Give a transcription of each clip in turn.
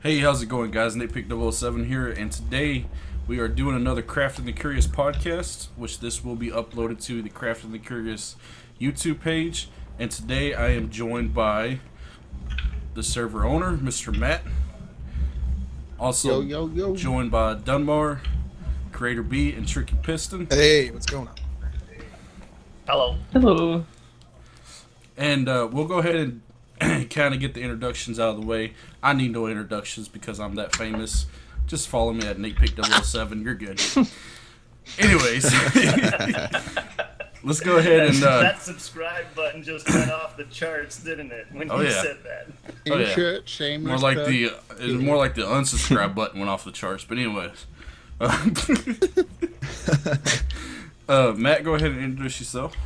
Hey, how's it going, guys? NatePick007 here, and today we are doing another Crafting the Curious podcast, which this will be uploaded to the Crafting the Curious YouTube page. And today I am joined by the server owner, Mr. Matt. Also joined by DoneMar, Creator B, and Tricky Piston. Hey, what's going on? Hello. Hello. And we'll go ahead and kind of get the introductions out of the way. I need no introductions because I'm that famous. Just follow me at NatePick007. You're good. Anyways, let's go ahead and that subscribe button just went off the charts, didn't it? When you said that. More like the unsubscribe button went off the charts. But anyways, Matt, go ahead and introduce yourself.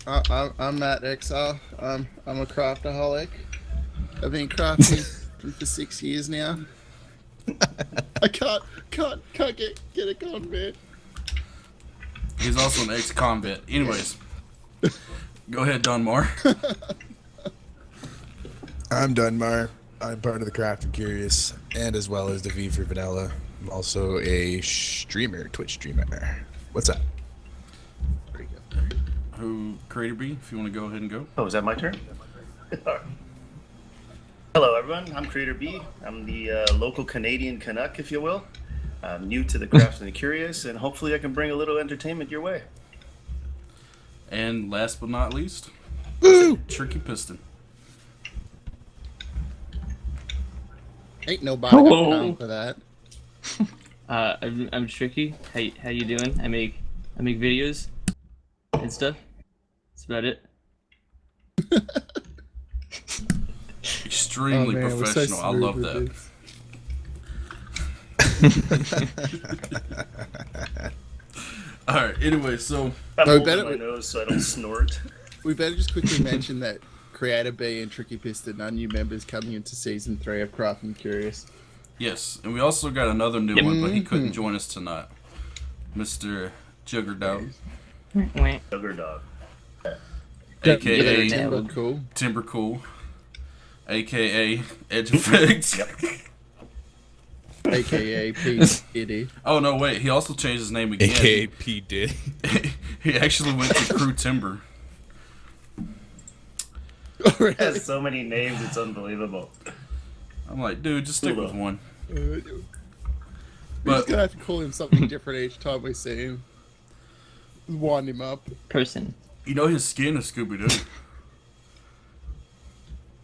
I'm Matt Exile. I'm a craftaholic. I've been crafting for 6 years now. I can't get it going, man. He's also an ex-combat. Anyways, go ahead, DoneMar. I'm DoneMar. I'm part of the Crafting Curious, and as well as the V for Vanilla. I'm also a streamer, Twitch streamer. What's up? Creator B, if you want to go ahead and go. Oh, is that my turn? Hello, everyone. I'm Creator B. I'm the local Canadian Canuck, if you will. I'm new to the Crafting the Curious, and hopefully I can bring a little entertainment your way. And last but not least, Tricky Piston. Ain't nobody got time for that. I'm Tricky. How you doing? I make videos and stuff. That's about it. Extremely professional. I love that. Alright, anyway, so I'm holding my nose so I don't snort. We better just quickly mention that Creator B and Tricky Piston are new members coming into Season 3 of Crafting Curious. yes, and we also got another new one, but he couldn't join us tonight. Mr. Juggerdog. Sugar dog. AKA Timber Cool. AKA Edge Effects. AKA P. Diddy. Oh no, wait, he also changed his name again. AKA P. Diddy. He actually went to Crew Timber. It has so many names, it's unbelievable. I'm like, dude, just stick with one. We're just gonna have to call him something different each time we see him. Wind him up. Person. You know his skin is Scooby-Doo.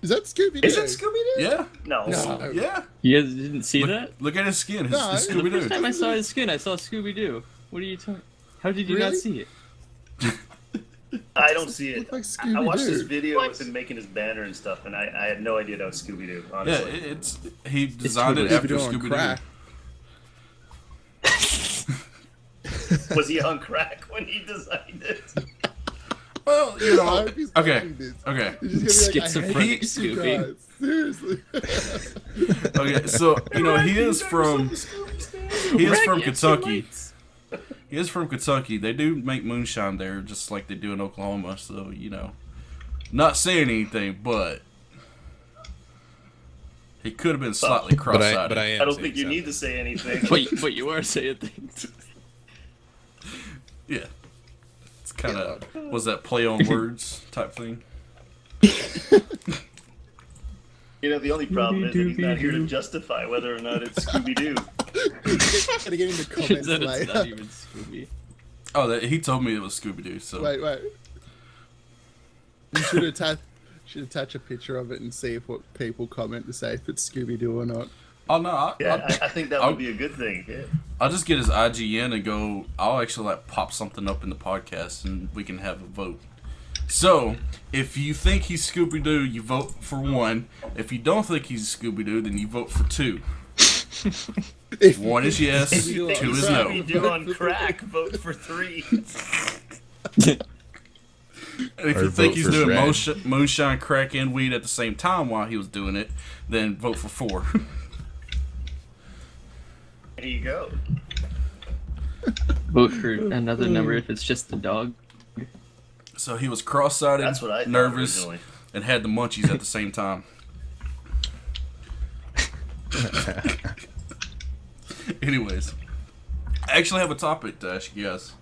Is that Scooby-Doo? Is it Scooby-Doo? Yeah. No. Yeah. You guys didn't see that? Look at his skin. His No, The first Scooby-Doo. time I saw his skin, I saw Scooby-Doo. What are you talking? How did you not Really? see it? I don't see it. Look like I watched this Scooby-Doo. video with him making his banner and stuff, and I had no idea that was Scooby-Doo, Yeah, honestly. he designed it after Scooby-Doo on Scooby-Doo. crack. Was he on crack when he designed it? Well, you I know, hope he's okay, watching this. okay. He's just gonna be like, I hate Schizophrenic you Scooby. guys. Seriously. Okay, so you know he is from Kentucky. He is from Kentucky. They do make moonshine there, just like they do in Oklahoma. So you know, not saying anything, but he could have been slightly cross-eyed. But I am. I don't saying think you something. need to say anything. But you are saying things. Yeah, it's kind of was that play on words type thing. You know, the only problem is that he's not here to justify whether or not it's Scooby-Doo. Gotta get in the Turns comments out it's not later. even Scooby. Oh, he told me it was Scooby-Doo. So Wait. You should attach a picture of it and see if what people comment to say if it's Scooby-Doo or not. oh no, Yeah, I think that would be a good thing. Yeah. I'll just get his IGN and go. I'll actually pop something up in the podcast and we can have a vote. So, if you think he's Scooby-Doo, you vote for 1. If you don't think he's Scooby-Doo, then you vote for 2. 1 is yes, If 2 you think is he's no. Scooby-Doo on crack, vote for 3. And if Or you think vote he's for doing Fred. moonshine, crack, and weed at the same time while he was doing it, then vote for 4. There you go. Vote for another number if it's just the dog. So he was cross-eyed, That's what I thought nervous, originally. and had the munchies at the same time. Anyways, I actually have a topic to ask you guys.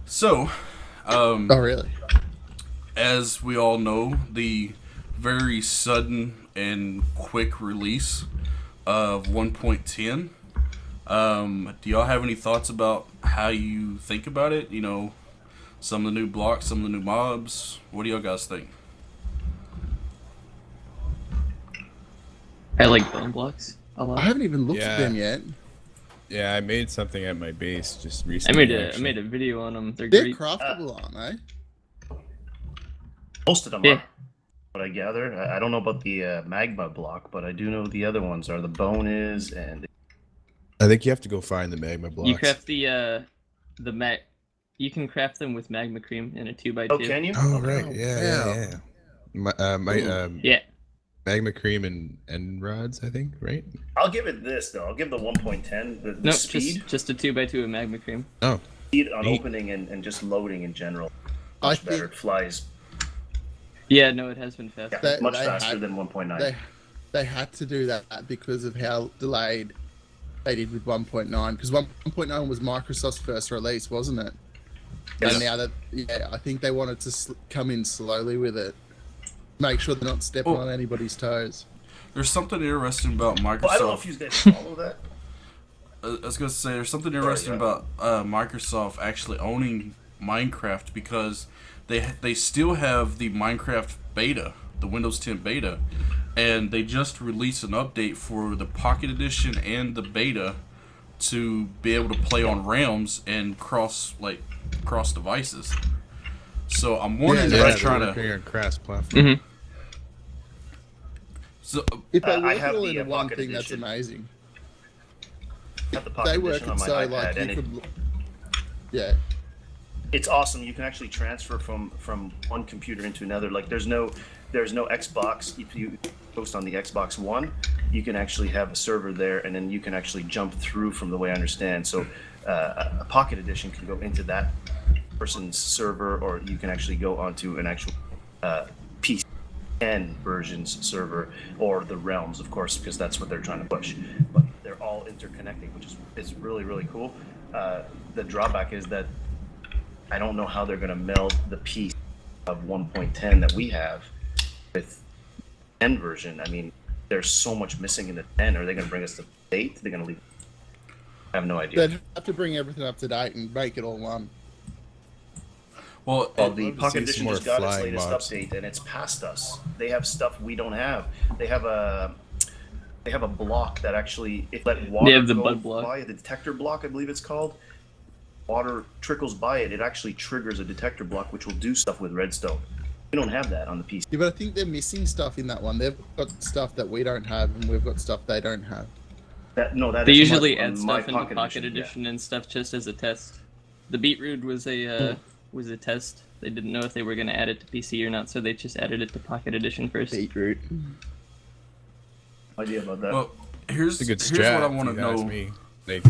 So, Oh, really? as we all know, the very sudden and quick release of 1.10. Do y'all have any thoughts about how you think about it? You know, some of the new blocks, some of the new mobs. What do y'all guys think? I like bone blocks a I lot. haven't even looked at Yeah. them yet. Yeah, I made something at my base just I recently. made a video on them. They're They're great. craftable, aren't they? Most of them Yeah. are. What I gather, I don't know about the magma block, but I do know the other ones are the bone is and I think you have to go find the magma blocks. You craft the mag. You can craft them with magma cream in a 2x2. oh, can you? Oh, Okay. right. Yeah. Yeah. Magma cream and rods, I think, right? I'll give it this though. I'll give the 1.10 the No, speed, just a 2x2 of magma cream. Oh, speed on neat. opening and just loading in general. I Much better. think It flies Yeah, no, it has been fast. yeah, much they faster had- than 1.9. they had to do that because of how delayed they did with 1.9. Because 1.9 was Microsoft's first release, wasn't it? Yes. And now that I think they wanted to come in slowly with it, make sure they're not stepping Oh. on anybody's toes. There's something interesting about Microsoft. Well, I don't know if you guys follow that. I was gonna say there's something interesting about Microsoft actually owning Minecraft because they still have the Minecraft beta, the Windows 10 beta, and they just released an update for the Pocket Edition and the beta to be able to play on realms and cross devices. So I'm wondering if yeah, they're they're trying working to. on cross platform. Mm-hmm. So If they I work have it all the, into one Pocket thing, that's Edition. amazing. I have the They Pocket work Edition it on my so iPad, like you and could. Yeah. it's awesome. You can actually transfer from one computer into another. Like there's no Xbox. If you post on the Xbox One, you can actually have a server there, and then you can actually jump through from the way I understand. So a Pocket Edition can go into that person's server, or you can actually go onto an actual PC 10 versions server, or the realms, of course, because that's what they're trying to push. But they're all interconnecting, which is really, really cool. The drawback is that I don't know how they're going to meld the piece of 1.10 that we have with 10 version. I mean, there's so much missing in the 10. Are they going to bring us to 8? They're going to leave. I have no idea. They'd have to bring everything up to date and make it all one. well, Well, I'd the love to Pocket see some Edition more just got its flying latest mobs. update, and it's past us. They have stuff we don't have. They have a block that actually, if let water They have the go bud block. by, the detector block, I believe it's called. Water trickles by it, it actually triggers a detector block, which will do stuff with redstone. We don't have that on the PC. Yeah, but I think they're missing stuff in that one. They've got stuff that we don't have, and we've got stuff they don't have. That They is usually on add my stuff in the Pocket Edition yeah. and stuff just as a test. The Beetroot was a test. They didn't know if they were going to add it to PC or not, so they just added it to Pocket Edition first. Beetroot. Idea about that. well, here's It's a good here's strat. what I want if to you ask know. me. Like,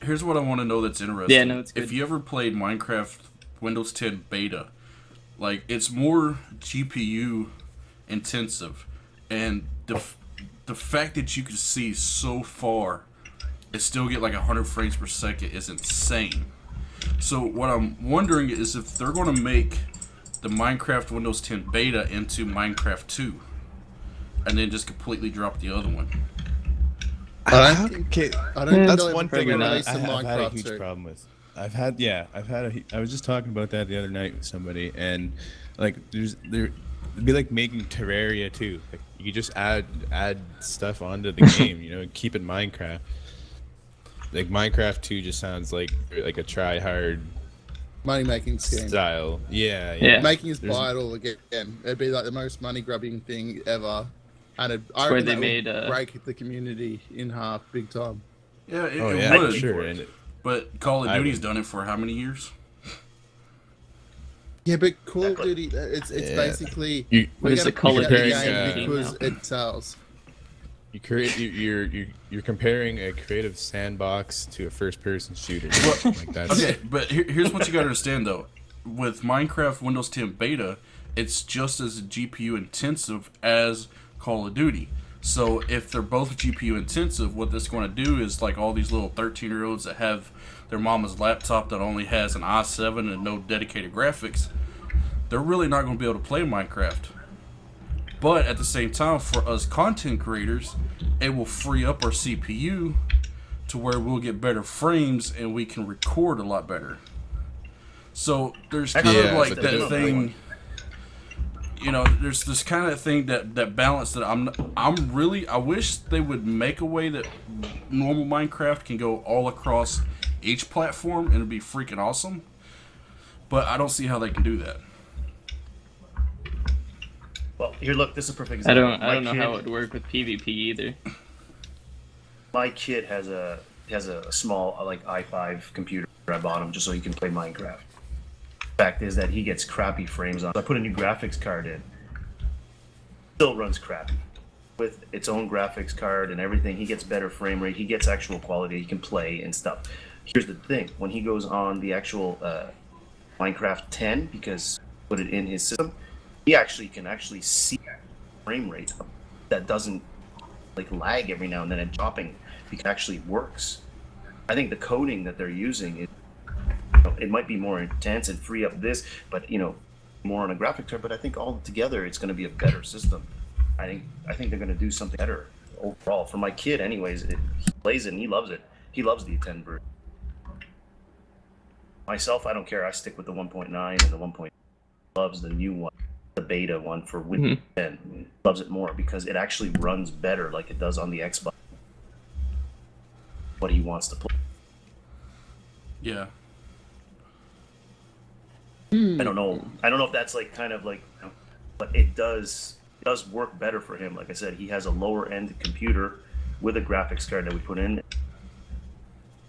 Here's what I want to know that's interesting. Yeah, no, it's good. If you ever played Minecraft Windows 10 beta, like it's more GPU intensive, and the fact that you can see so far and still get like 100 frames per second is insane. So what I'm wondering is if they're going to make the Minecraft Windows 10 beta into Minecraft 2, and then just completely drop the other one. I don't think. okay, I don't think that's they'll one ever thing release that some I've had a Minecraft huge too. problem with. I was just talking about that the other night with somebody, and like it'd be like making Terraria too. Like, you just add stuff onto the game, you know, and keep it Minecraft. Like Minecraft 2 just sounds like a try hard Money making scheme. style. Yeah. Yeah. Making us There's- buy it all again. It'd be like the most money grubbing thing ever. And I where reckon they that made, would break the community in half big time. Yeah, it, Oh it yeah, would. sure. And But Call of I Duty's would. done it for how many years? Yeah, but Call of Exactly. Duty, it's Yeah. basically You- we're What is gonna the Call push of out the Duty game game because now? it sells. you create you're comparing a creative sandbox to a first person shooter. Like that's Okay, but here's what you gotta understand though. With Minecraft Windows 10 beta, it's just as GPU intensive as Call of Duty. So if they're both GPU intensive, what this is going to do is like all these little 13-year-olds that have their mama's laptop that only has an i7 and no dedicated graphics, they're really not going to be able to play Minecraft. But at the same time, for us content creators, it will free up our CPU to where we'll get better frames and we can record a lot better. So there's kind of like that thing, you know, there's this kind of thing that balance that I wish they would make a way that normal Minecraft can go all across each platform and it'd be freaking awesome. But I don't see how they can do that. Well, here, look, this is a perfect example. I don't know how it would work with PvP either. My kid has a small like i5 computer. I bought him just so he can play Minecraft. Fact is that he gets crappy frames on. So I put a new graphics card in. Still runs crappy. With its own graphics card and everything, he gets better frame rate. He gets actual quality. He can play and stuff. Here's the thing: when he goes on the actual Minecraft 10, because put it in his system, he can actually see frame rate that doesn't like lag every now and then and dropping. It actually works. I think the coding that they're using is, it might be more intense and free up this, but more on a graphic card. But I think all together it's going to be a better system. I think they're going to do something better overall. For my kid, anyways, he plays it and he loves it. He loves the 10 version. Myself, I don't care. I stick with the 1.9 and the 1.0. Loves the new one, the beta one for Windows 10. Loves it more because it actually runs better, like it does on the Xbox. What he wants to play. Yeah. I don't know if that's like kind of like, but it does work better for him. Like I said, he has a lower end computer with a graphics card that we put in.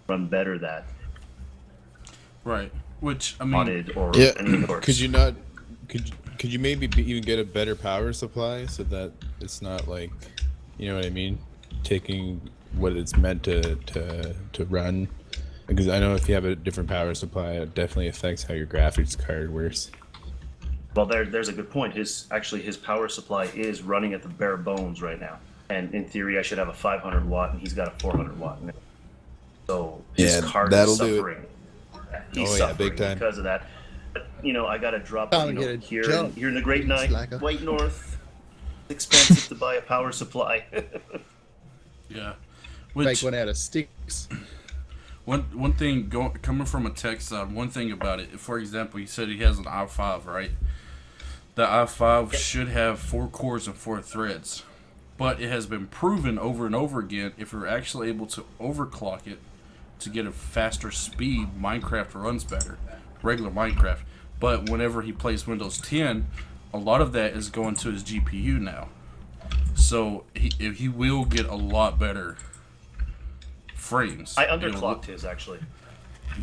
Run better that. Right. Which I mean, could you not? Could you maybe even get a better power supply so that it's not like, you know what I mean, taking what it's meant to run? Because I know if you have a different power supply, it definitely affects how your graphics card works. Well, there's a good point. His power supply is running at the bare bones right now, and in theory, I should have a 500 watt, and he's got a 400 watt. So his card is suffering. He's suffering big time because of that. But I got to drop here in the Great White North. It's expensive to buy a power supply. Yeah. Make one out of sticks. One thing coming from a tech side, one thing about it, for example, he said he has an i5, right? The i5 should have 4 cores and 4 threads, but it has been proven over and over again, if you're actually able to overclock it to get a faster speed, Minecraft runs better, regular Minecraft. But whenever he plays Windows 10, a lot of that is going to his GPU now. So he will get a lot better frames. I underclocked his actually.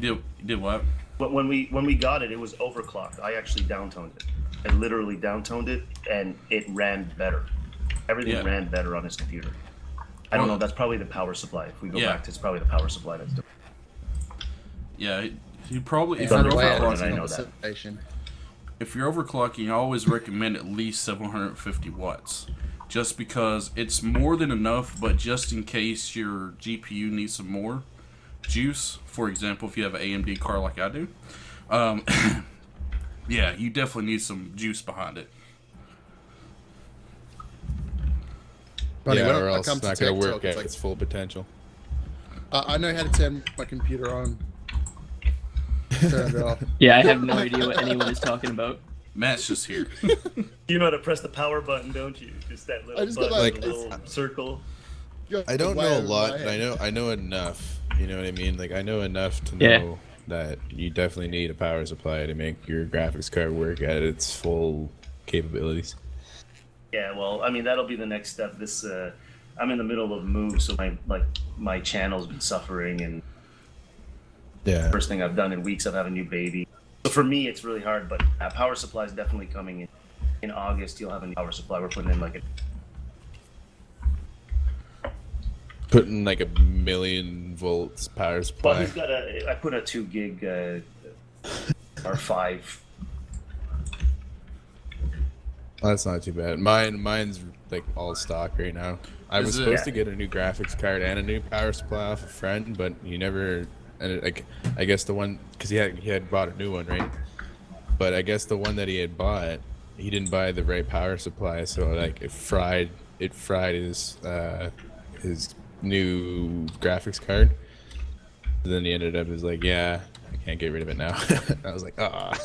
You did what? But when we got it, it was overclocked. I actually downtoned it. I literally downtoned it, and it ran better. Everything ran better on his computer. I don't know. That's probably the power supply. If we go back, it's probably the power supply that's doing. Yeah, you probably if you're overclocking, I always recommend at least 750 watts. Just because it's more than enough, but just in case your GPU needs some more juice, for example, if you have an AMD card like I do, yeah, you definitely need some juice behind it. Or else it's not going to work at its full potential. I know how to turn my computer on. Turn it off. Yeah, I have no idea what anyone is talking about. Matt's just here. You know how to press the power button, don't you? Just that little button, little circle. I don't know a lot, but I know enough. You know what I mean? Like I know enough to know that you definitely need a power supply to make your graphics card work at its full capabilities. Yeah, well, I mean that'll be the next step. This I'm in the middle of a move, so my channel's been suffering, and first thing I've done in weeks, I've had a new baby. So for me, it's really hard, but power supply is definitely coming in August. You'll have a new power supply. We're putting in putting like a 1,000,000 volts power supply. Well, he's got I put a 2 gig R5. That's not too bad. Mine's like all stock right now. I Is was it? supposed to get a new graphics card and a new power supply off a friend, but he never. And like, I guess the one because he had bought a new one, right? But I guess the one that he had bought, he didn't buy the right power supply, so like it fried his new graphics card. And then he ended up like, yeah, I can't get rid of it now. I was like, ah.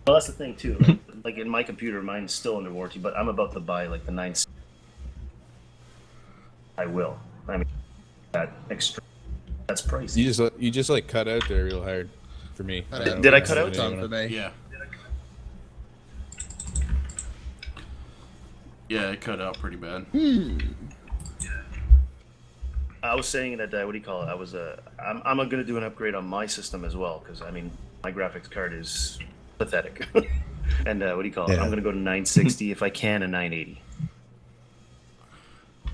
Well, that's the thing too. Like in my computer, mine's still under warranty, but I'm about to buy like the 9. I will. I mean, that extra. That's pricey. You just like cut out there real hard for me. Did I cut out? Time for me. Yeah. Yeah, it cut out pretty bad. I was saying that what do you call it? I'm going to do an upgrade on my system as well because I mean my graphics card is pathetic. And what do you call it? Yeah. I'm going to go to 960 if I can, a 980.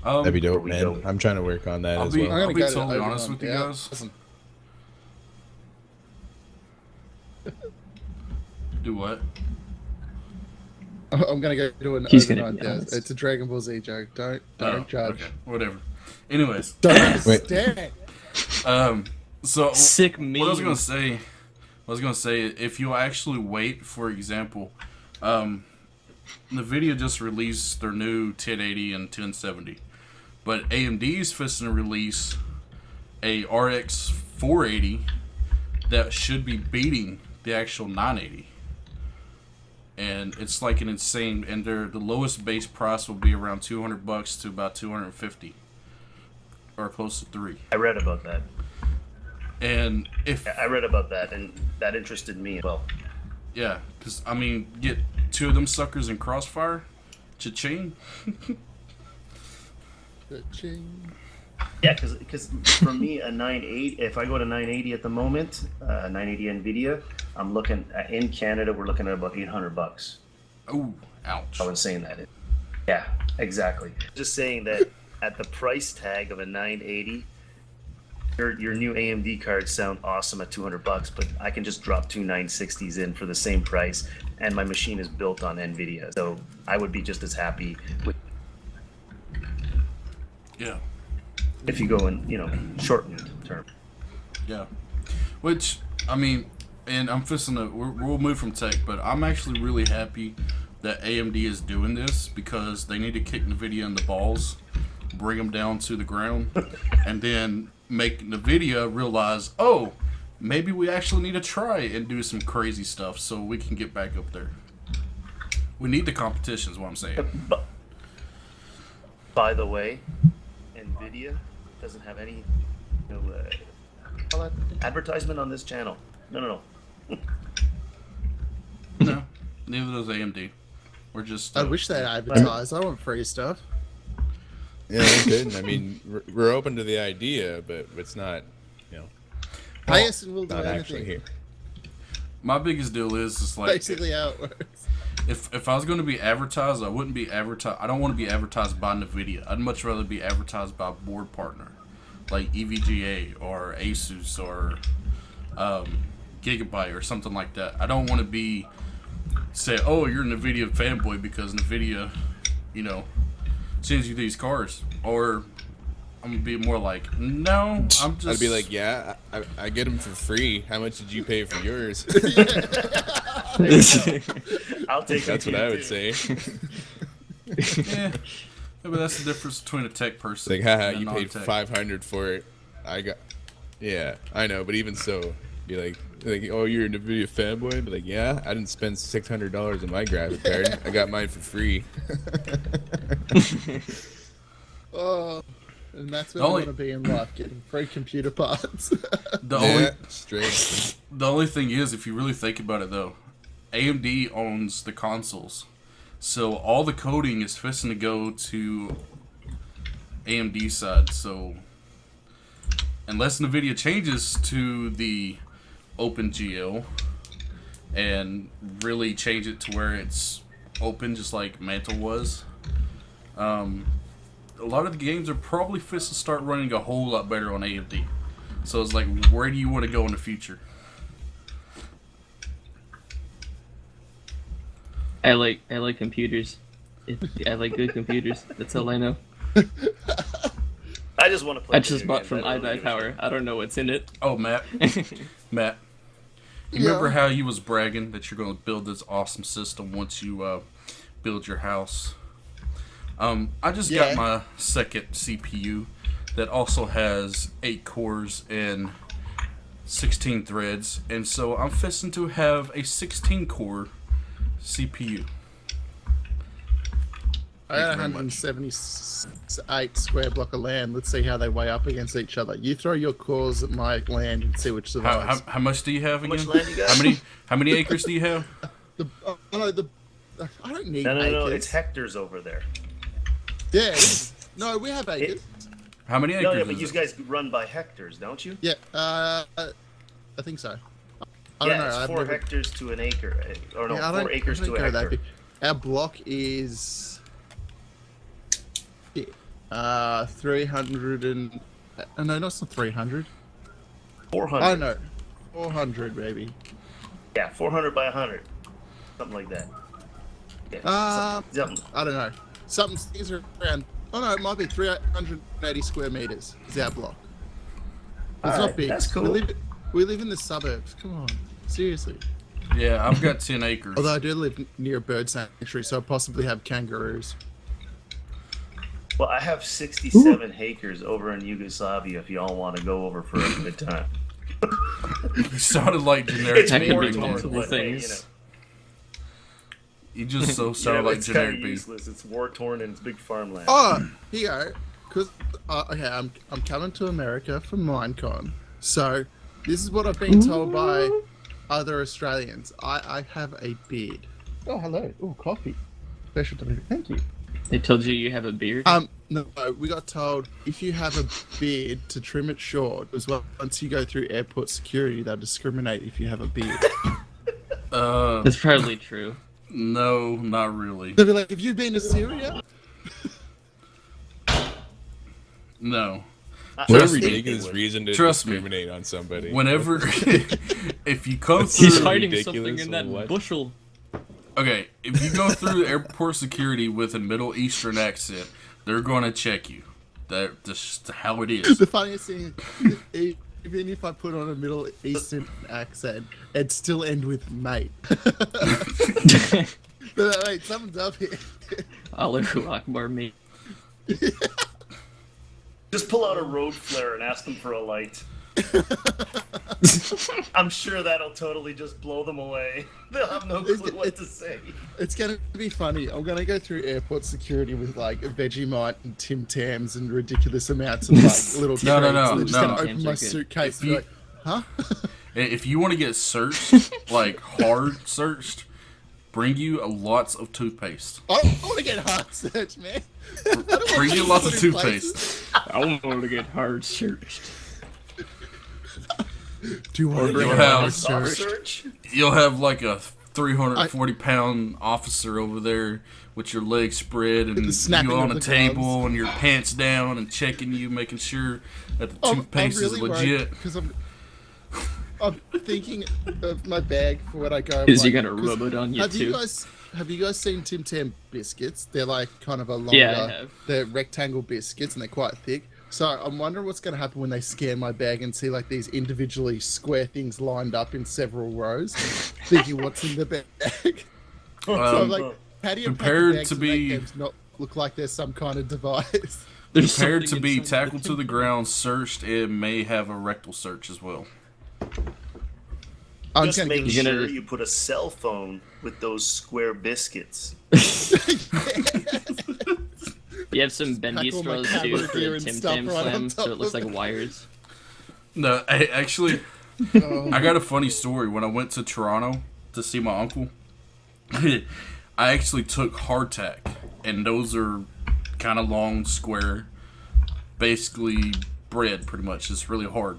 That'd be dope, we man. go. I'm trying to work on that as well. I'll be get it totally over honest on- with you yeah. guys. Do what? I'm gonna go do an He's gonna overnight. be Yeah, honest. it's a Dragon Ball Z joke. Don't judge. Okay, whatever. Anyways, Don't Wait. stare. so Sick meme. what I was gonna say, if you actually wait, for example, NVIDIA just released their new 1080 and 1070, but AMD's fixing to release a RX 480 that should be beating the actual 980. And it's like an insane, and the lowest base price will be around $200 to about $250, or close to $300. I read about that. And if I read about that, and that interested me as well. yeah, because I mean, get 2 of them suckers in Crossfire, cha-ching. Ching. Yeah, because for me, a 980, if I go to 980 at the moment, 980 NVIDIA, I'm looking at, in Canada, we're looking at about $800. Oh, ouch. I was saying that. Yeah, exactly. Just saying that at the price tag of a 980, your new AMD cards sound awesome at $200, but I can just drop 2 960s in for the same price, and my machine is built on NVIDIA, so I would be just as happy with Yeah, if you go in, shortened term. yeah. Which, I mean, and I'm fixing to, we'll move from tech, but I'm actually really happy that AMD is doing this because they need to kick NVIDIA in the balls, bring them down to the ground, and then make NVIDIA realize, oh, maybe we actually need to try and do some crazy stuff so we can get back up there. We need the competition is what I'm saying. But, by the way, NVIDIA doesn't have any advertisement on this channel. No. No, neither does AMD. We're just. I wish they advertised. I want free stuff. Yeah, they didn't. I mean, we're open to the idea, but it's not, Pay us and we'll do not actually anything. here. My biggest deal is just like Basically how it works. if I was going to be advertised, I wouldn't be advertised. I don't want to be advertised by NVIDIA. I'd much rather be advertised by a board partner, like EVGA or Asus or Gigabyte or something like that. I don't want to be say, oh, you're an NVIDIA fanboy because NVIDIA, sends you these cars. Or I'm gonna be more like, no, I'm just. I'd be like, yeah, I get them for free. How much did you pay for yours? I'll take That's what I would say. yeah, but that's the difference between a tech person. Like, haha, and a you paid non-tech. $500 for it. Yeah, I know, but even so, be like, oh, you're an NVIDIA fanboy? Be like, yeah, I didn't spend $600 on my graphic card. I got mine for free. Oh, and that's where The I only- want to be in life, getting free computer parts. The only Yeah, straight. The only thing is, if you really think about it, though, AMD owns the consoles, so all the coding is fixing to go to AMD side. So unless NVIDIA changes to the OpenGL and really change it to where it's open, just like Mantle was, a lot of the games are probably fixing to start running a whole lot better on AMD. So it's like, where do you want to go in the future? I like computers. I like good computers. That's all I know. I just want to play. I just video bought games. from I don't iBuy give a Power. shit. I don't know what's in it. Oh, Matt. Matt. You remember how you was bragging that you're going to build this awesome system once you build your house? I just got my second CPU that also has 8 cores and 16 threads, and so I'm fixing to have a 16-core CPU. I got Thank you very much. 178 square block of land. Let's see how they weigh up against each other. You throw your cores at my land and see which survives. How much do you have again? much land you got? How many acres do you have? I don't need No, acres. it's hectares over there. Yeah, it is. No, we have acres. How many acres? No, yeah, but is you it? guys run by hectares, don't you? Yeah, I think so. I don't know. It's I've 4 never- hectares to an acre, or no, Yeah, I 4 acres I don't to a go that hectare. big. Our block is 300 and no, not 300. 400. I know, 400 maybe. Yeah, 400 by 100, something like that. Yeah, something. I don't know. Something's around. Oh no, it might be 380 square meters. Is our block. It's Alright, not big. that's cool. We live in the suburbs. Come on, seriously. Yeah, I've got 10 acres. Although I do live near a bird sanctuary, so I possibly have kangaroos. Well, I have 67 acres over in Yugoslavia. If y'all want to go over for a good time, You sounded like generic. it's That could war be B. torn, multiple but hey, things. You just so you sound know, like it's kind generic of B. useless. It's war torn and it's big farmland. Oh, here you go. Cause okay, I'm coming to America for Minecon. So this is what I've been told by other Australians. I have a beard. Oh, hello. Oh, coffee. Special delivery. Thank you. They told you have a beard. No, we got told if you have a beard to trim it short, as well. Once you go through airport security, they'll discriminate if you have a beard. That's probably true. No, not really. They'll be like, have you been to Syria? No. What a Trust me. ridiculous reason to Trust me. discriminate on somebody. Whenever, if you come He's through, hiding ridiculous something in that or what? bushel. okay, if you go through airport security with a Middle Eastern accent, they're going to check you. That's just how it is. The funniest thing, even if I put on a Middle Eastern accent, it'd still end with mate. But, wait, someone's up here. Allahu Akbar, mate. Just pull out a road flare and ask them for a light. I'm sure that'll totally just blow them away. They'll have no clue what to say. It's gonna be funny. I'm gonna go through airport security with like a Vegemite and Tim Tams and ridiculous amounts of like little treats. No, no, and no, they're just no. gonna open Tams my are good. suitcase and If be like, huh? If you want to get searched, like hard searched, bring you lots of toothpaste. I want to get heart searched, man. I don't want Bring you to lots of put in toothpaste. places. I want to get hard searched. Do you want to You'll get have- hard Soft searched? search? You'll have like a 340-pound officer over there with your legs spread and The snapping you on of a the table gloves. and your pants down and checking you, making sure that the I'm toothpaste really is legit. because I'm thinking of my bag for when I go. Is he like, gonna 'cause rub it on you have too? Have you guys seen Tim Tam biscuits? They're like kind of a longer. Yeah, I have. They're rectangle biscuits and they're quite thick. So I'm wondering what's going to happen when they scan my bag and see like these individually square things lined up in several rows, thinking what's in the bag. So I'm like, how do you pack prepared the bags to and be- make them not look like there's some kind of device? There's Prepared to something be inside tackled to the ground, searched, and may have a rectal search as well. I'm Just gonna make give You're sure gonna- you put a cell phone with those square biscuits. You have some bendy Pack all my straws too camera for gear the and Tim stuff Tam right on slam, top so it looks of like it. wires. No, actually, I got a funny story. When I went to Toronto to see my uncle, I actually took hardtack, and those are kind of long, square, basically bread, pretty much. It's really hard.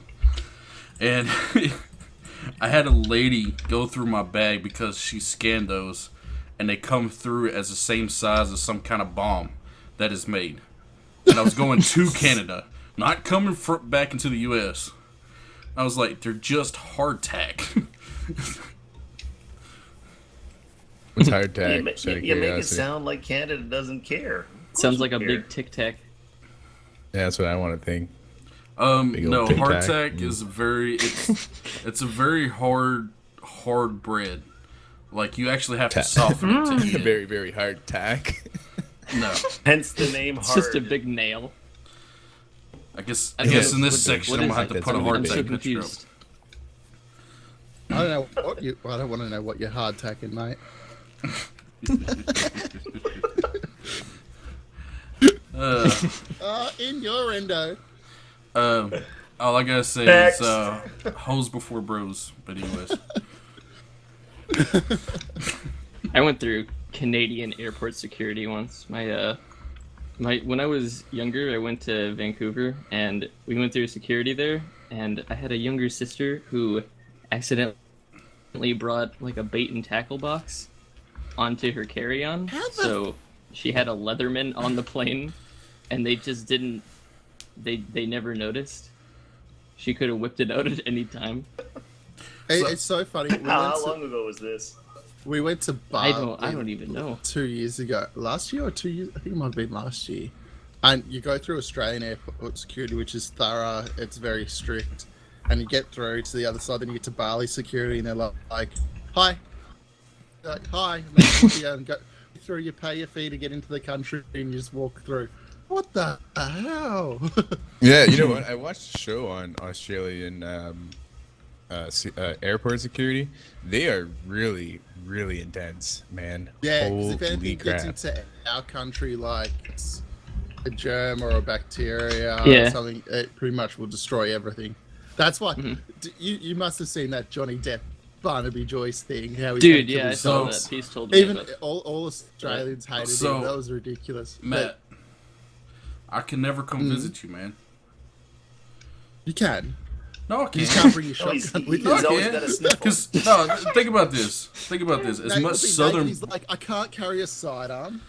And I had a lady go through my bag because she scanned those, and they come through as the same size as some kind of bomb that is made. And I was going to Canada, not coming back into the U.S. I was like, they're just hardtack. What's hard You, tack? ma- Just out of you make it curiosity. sound like Canada doesn't care. Of course Sounds we like a care. big tic tac. Yeah, that's what I want to think. Big old No, tic-tac. hardtack is it's a very hard bread. Like you actually have to soften it to eat it. Very, very hard tack. No, Hence the name It's hard. just a big nail. I guess I don't in know, this what section is I'm gonna it? have to put a That's hard I'm so tack picture up. confused. I don't know what you. I don't want to know what you're hard tacking, mate. In your endo. All I gotta say Next. is hoes before bros. But anyways, I went through Canadian airport security once. When I was younger, I went to Vancouver and we went through security there. And I had a younger sister who accidentally brought like a bait and tackle box onto her carry-on. So she had a Leatherman on the plane, and they just didn't. They never noticed. She could have whipped it out at any time. It's so funny. How long ago was this? We went to Bali. I don't even know. 2 years ago. Last year or 2 years? I think it might have been last year. And you go through Australian airport security, which is thorough. It's very strict. And you get through to the other side, then you get to Bali security, and they're like, hi. They're like, hi. And they take you out and go through, you pay your fee to get into the country, and you just walk through. What the hell? Yeah, you know what? I watched a show on Australian airport security. They are really, really intense, man. Yeah, because Holy if anything crap. gets into our country, like it's a germ or a bacteria or Yeah. something, it pretty much will destroy everything. That's why you must have seen that Johnny Depp Barnaby Joyce thing. How he Dude, killed yeah, I his saw dogs. that. Piece told me. Even about it. all Australians hated So, him. That was ridiculous. Matt, But I can never come visit you, man. you can. No, I You just can't. can't bring your No, he's, shotgun with he's you. No, I always can't. got a sniffle. Because no, think about this. Think about this. As Nate much will be southern. naked, he's like, I can't carry a sidearm.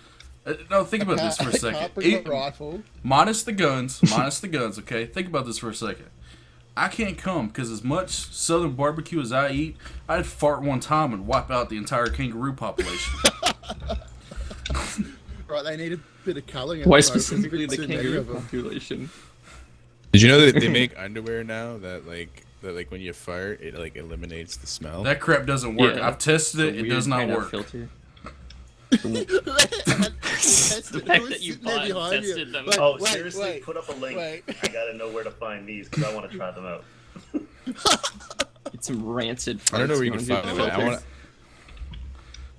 No, think about this for a I can't second. bring a rifle. Minus the guns. Okay, think about this for a second. I can't come because as much southern barbecue as I eat, I'd fart one time and wipe out the entire kangaroo population. Right, they need a bit of colouring. Why at the moment, specifically the too many kangaroo of them. population? Did you know that they make underwear now that like when you fart, it like eliminates the smell? That crap doesn't work. Yeah. I've tested it. It Weird does not kind of work. Filter. The fact that you bought and tested them. Oh, seriously? Put up a link. wait. I gotta know where to find these because I want to try them out. It's some rancid. I don't know farts where you can going find through it. I filters. want.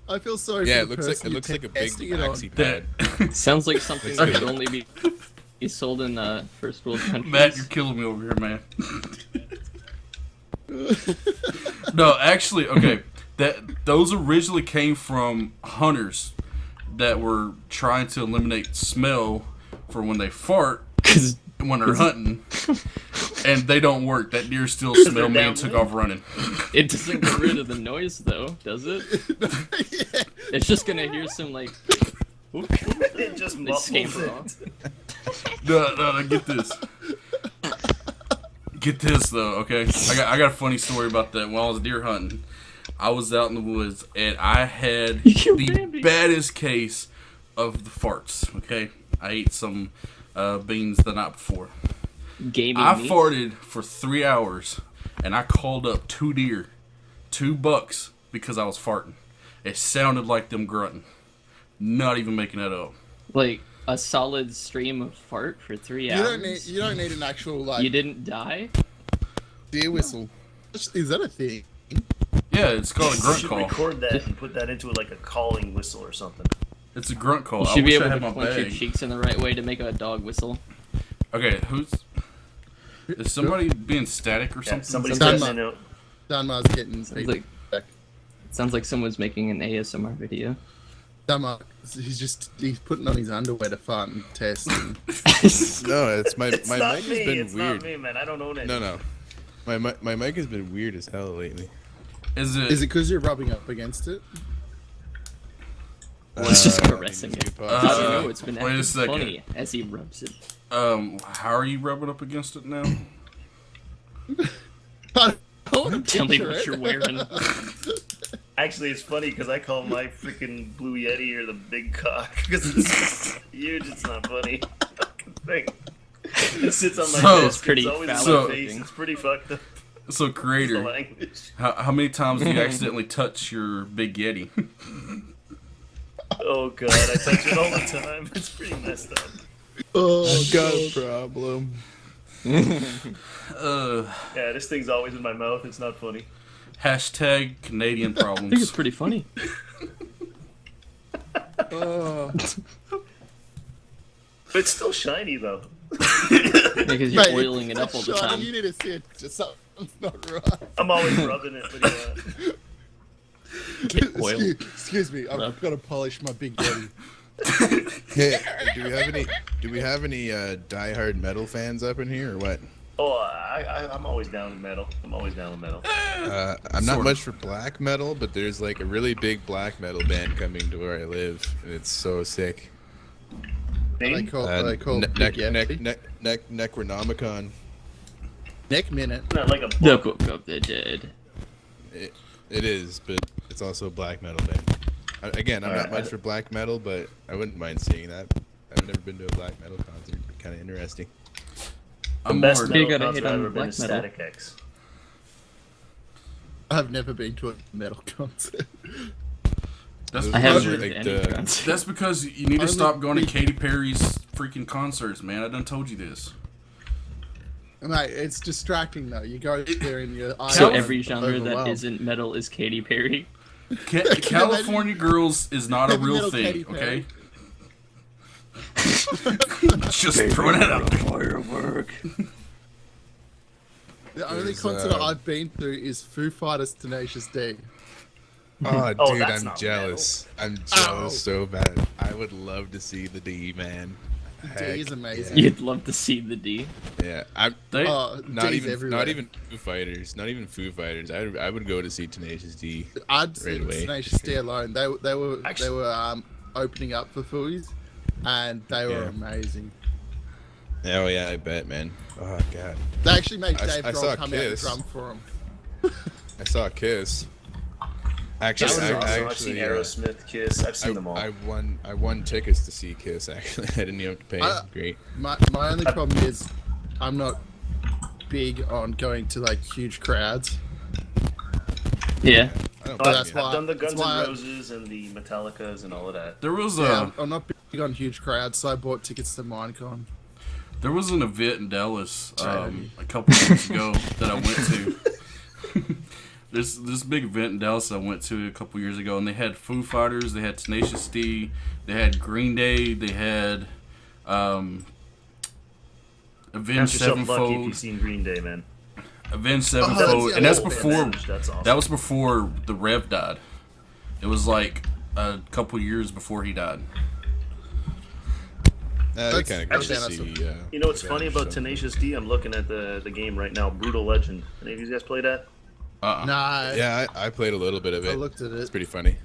I feel sorry Yeah, for it the looks like person you're a big testing it on. maxi pad. Sounds like something Looks that could good. only be sold in first world countries. Matt, you're killing me over here, man. No, actually, okay. Those originally came from hunters that were trying to eliminate smell for when they fart when they're hunting, and they don't work. That deer still smell me and took off running. It doesn't get rid of the noise, though, does it? It's just gonna hear some like It just they escape muffles raw. it. No, get this. Get this though, okay? I got a funny story about that. When I was deer hunting, I was out in the woods and I had You the Bambi. baddest case of the farts. Okay, I ate some beans the night before. Gaming I meat. farted for 3 hours, and I called up 2 deer, 2 bucks because I was farting. It sounded like them grunting. Not even making that up. Like a solid stream of fart for 3 You hours. don't need an actual like You didn't die? deer whistle. Is that a thing? Yeah, it's called a You grunt should call. record that and put that into like a calling whistle or something. It's a grunt call. You I should be wish I able had to my clench your bag. cheeks in the right way to make a dog whistle. Okay, is somebody being static or Yeah, something? somebody's Sounds listening to Danmar's getting Sounds like sounds like someone's making an ASMR video. Danmark. He's putting on his underwear to fart and test. And No, it's my It's my not mic has me. been It's weird. not me, man. I don't own it. No. My mic has been weird as hell lately. Is it? is it because you're rubbing up against it? It's just I mean, caressing it's a it. good How do you podcast. know it's been wait a acting second. funny as he rubs it? How are you rubbing up against it now? I don't Tell me picture what it. you're wearing. Actually, it's funny because I call my freaking Blue Yeti or the big cock because it's huge. It's not funny. Thing. It sits on my So- desk. It's pretty It's always on phallic my face. looking. It's pretty fucked up. So, The creator, language. how many times do you accidentally touch your big Yeti? Oh god, I touch it all the time. It's pretty messed up. Oh, I've got a God. problem. Yeah, this thing's always in my mouth. It's not funny. Hashtag Canadian I think it's problems. pretty funny. Oh. But it's still shiny though. Because you're Mate, oiling it it's up all the shiny. time. You need to see it. Just something's not right. I'm always rubbing it, but yeah. Get oil. Excuse me. I've Rub. got to polish my big Yeti. Hey, do we have any diehard metal fans up in here or what? Oh, I'm always down with metal. I'm I'm not Sort of. much for black metal, but there's like a really big black metal band coming to where I live, and it's so sick. They Name? call big Yeti. Necronomicon. Neck minute. Not like a The book. Book of the Dead. It is, but it's also a black metal band. Again, I'm not Alright. much for black metal, but I wouldn't mind seeing that. I've never been to a black metal concert. It'd be kind of interesting. I'm Best more, You metal gotta concert hit on I've ever been black is metal. Static X. I've never been to a metal concert. that's I haven't because, been like to any the- concert. that's because you need to Only stop going to big- Katy Perry's freaking concerts, man. I done told you this. Mate, it's distracting though. You go there and your eyes So are every genre that overwhelmed. isn't metal is Katy Perry. California Girls is not a Heavy real metal thing, Katy Perry. okay? Just throwing it out there. Firework. The only There's, concert I've been to is Foo Fighters' Tenacious D. Oh, Oh, dude, that's I'm not jealous. I'm Ow. jealous so bad. I would love to see the D, man. D is amazing. You'd love to see the D. Yeah, I'm They, Oh, not D's even everywhere. not even Foo Fighters. Not even Foo Fighters. I would go to see Tenacious D. I'd see right away. Tenacious D alone. They were Actually- opening up for Fooey's, and they were Yeah. amazing. Oh yeah, I bet, man. Oh god, They actually made I Dave saw Grohl come out and Kiss. drum for him. I saw Kiss. Actually, Kiss is I, awesome. I I've seen actually, Aerosmith, Kiss. I've seen them all. I won tickets to see Kiss. Actually, I didn't even have to pay. Great. My only problem is I'm not big on going to like huge crowds. Yeah. I don't Oh, blame that's you. why- I've done the that's Guns why N' I- Roses and the Metallicas and all of that. there was Yeah, I'm not big on huge crowds, so I bought tickets to Minecon. there was an event in Dallas a couple years ago that I went to. There's this big event in Dallas I went to a couple years ago, and they had Foo Fighters, they had Tenacious D, they had Green Day, they had Count Avenged yourself lucky if Sevenfold, you've seen Green Day, man. Avenged that's Sevenfold, the and that's other before band. That's awesome. that was before the Rev died. It was like a couple years before he died. That'd be That's- kind of cool to actually, see. You know what's Avenged funny about Sevenfold. Tenacious D? I'm looking at the game right now. Brutal Legend. Any of you guys play that? No, Yeah, I played a little bit of I it. looked at It's it. pretty funny.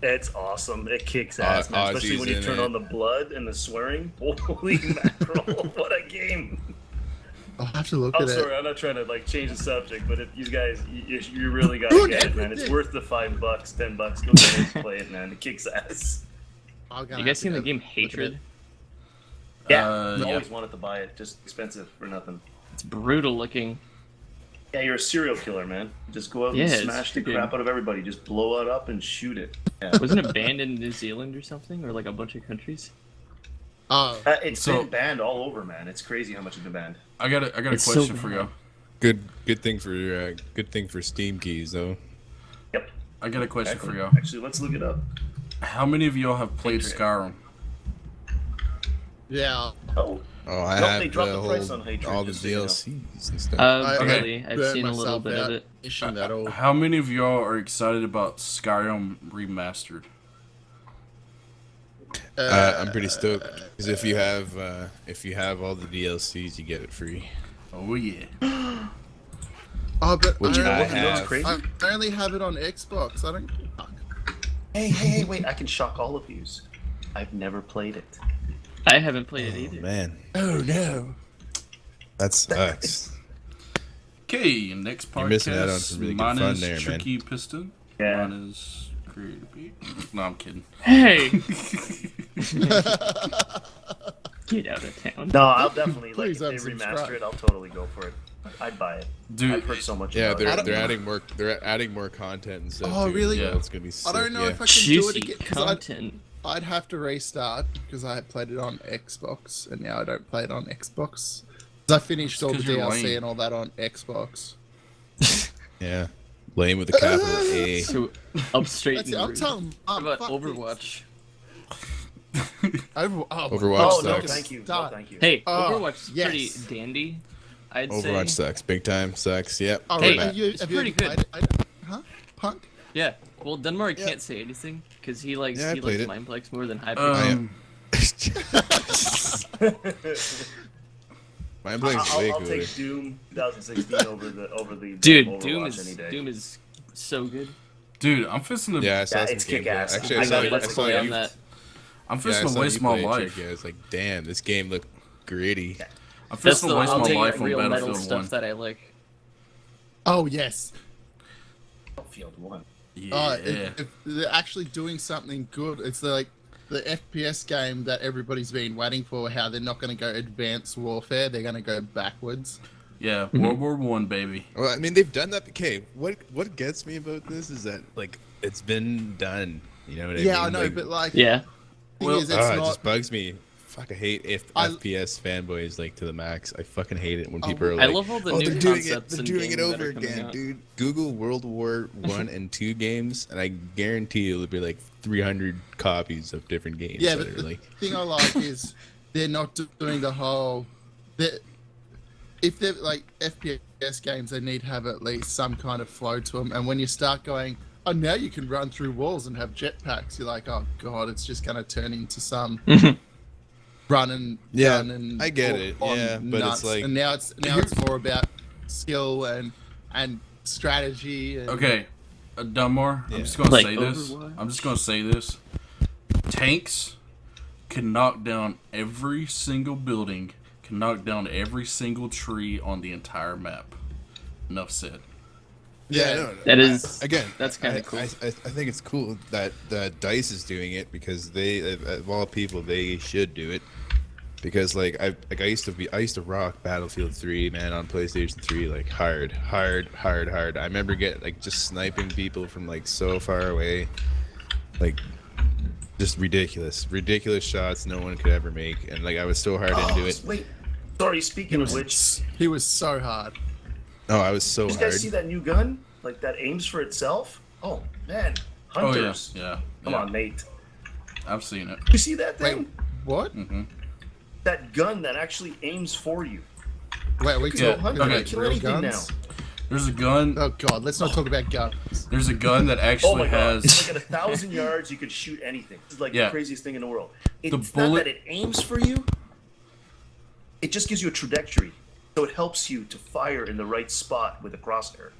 It's awesome. It kicks ass, man. Especially Ozzy's when you in turn it. on the blood and the swearing. Holy mackerel! What a game! I'll have to look I'm at sorry, it. I'm not trying to like change the subject, but if you guys, you really Dude, gotta get it, man. It's everything. worth the $5, $10. Go get it, play it, man. It kicks ass. I'm gonna You have guys to seen the go game look at Hatred? it. Yeah, Yeah. always wanted to buy it. Just expensive for nothing. It's brutal looking. Yeah, you're a serial killer, man. Just go out Yeah, and it's smash the freaking- crap out of everybody. Just blow it up and shoot it. Yeah. Wasn't it banned in New Zealand or something? Or like a bunch of countries? Oh, It's So- been banned all over, man. It's crazy how much it's been banned. I got a It's so question for bad. you. Good thing for Steam keys though. Yep. I got a question for you. Actually, let's look it up. How many of y'all have played Hatred. Skyrim? Oh, yeah. Oh, I Nope, have they dropped the the price whole, on Hatred, all the just so you know. DLCs and stuff. I Barely. I've burnt seen a little myself bit of out it. finishing that all. How many of y'all are excited about Skyrim Remastered? I'm pretty stoked because if you have all the DLCs, you get it free. Oh yeah. Oh, but Which I, I only, have. Crazy. I only have it on Xbox. I don't. Hey, wait! I can shock all of yous. I've never played it. I haven't played it either. Man, Oh no. that sucks. Okay, next podcast. You're missing out on some really good Mine fun is there, man. Tricky Piston. Yeah. Mine is creepy. No, I'm kidding. Hey, get out of town. No, I'll definitely like if Please they unsubscribe. remaster it. I'll totally go for it. I'd buy it. Dude, I've heard so much. Yeah, about they're it. adding more. They're adding more content and stuff. Oh, too. really? Yeah, it's gonna be. Sick. I don't know yeah. if I can do it Juicy again because content. I'd have to restart because I had played it on Xbox and now I don't play it on Xbox. 'Cause I finished all the 'cause you're DLC lame. and all that on Xbox. Yeah, lame with a capital A. So up straight. That's and it. I'm rude. telling. What about fuck Overwatch? this. Overwatch Oh no, sucks. thank you. No, Stop. thank you. Hey, Oh, Overwatch's yes. pretty dandy. I'd Overwatch say. sucks. Big time sucks. Yep. Oh, Hey, have you, it's have you pretty ever good. played it? Huh? Punk? Yeah. Well, DoneMar Yeah. can't say anything because he likes Yeah, I he played likes it. Mineplex more than Hypixel. Um, Mind Blank's way I'll cooler. take Doom 2016 over the Dude, Overwatch any day. Doom is so good. dude, I'm fisting to. Yeah, I saw Yeah, some it's gameplay. kick-ass. Actually, I I saw. gotta I let's saw play on you. that. I'm Yeah, I fisting saw to waste you my play it, life. Tricky. I was like, damn, this game looked gritty. I'm That's fisting the to waste I'll my take life on real metal Battlefield stuff 1. that I like. Oh, yes. Battlefield 1. Yeah. If they're actually doing something good, it's like the FPS game that everybody's been waiting for, how they're not going to go advanced warfare, they're going to go backwards. Yeah, Mm-hmm. World War One, baby. Well, I mean, they've done that. Okay, what gets me about this is that like it's been done. You know what I mean? Yeah, I know, Like, but like, Yeah. thing Well, is, it's it not. just bugs me. Fuck, I hate I- FPS fanboys like to the max. I fucking hate it when Oh, people are I like, love all the "Oh, new they're doing it. concepts They're and doing it games that over are coming again, out." dude." Google World War One and Two games, and I guarantee you it'll be like 300 copies of different games. Yeah, that but are the like, thing I like is they're not doing the whole. If they're like FPS games, they need to have at least some kind of flow to them. And when you start going, oh, now you can run through walls and have jetpacks, you're like, oh god, it's just going to turn into some run and Yeah, gun and I get it, on yeah, but it's nuts. like- and now it's more about skill and strategy. And, Okay, DoneMar, Yeah. I'm just gonna Like say this. Overwatch? I'm just gonna say this. Tanks can knock down every single building, can knock down every single tree on the entire map. Enough said. yeah, Yeah, no, That is again, that's kinda I- cool. I think it's cool that Dice is doing it because they, of all people, they should do it. Because I used to rock Battlefield 3, man, on PlayStation 3, like hard. I remember just sniping people from like so far away, like just ridiculous shots no one could ever make, and like I was so hard into it. Wait, sorry. Speaking of which, he was so hard. Oh, I was so did you hard. guys see that new gun? Like that aims for itself? Oh man, hunters! Oh yeah. Come on, mate. I've seen it. You see that thing? Wait, what? That gun that actually aims for you. Wait, we Yeah, talking Hunter okay. can kill real anything guns? now. There's a gun. Oh god, let's not talk about guns. There's a gun that Oh actually my god! It's has. like at 1,000 yards, you could shoot anything. It's like Yeah. the craziest thing in the world. It's The not bullet- that it aims for you. It just gives you a trajectory, so it helps you to fire in the right spot with a crosshair.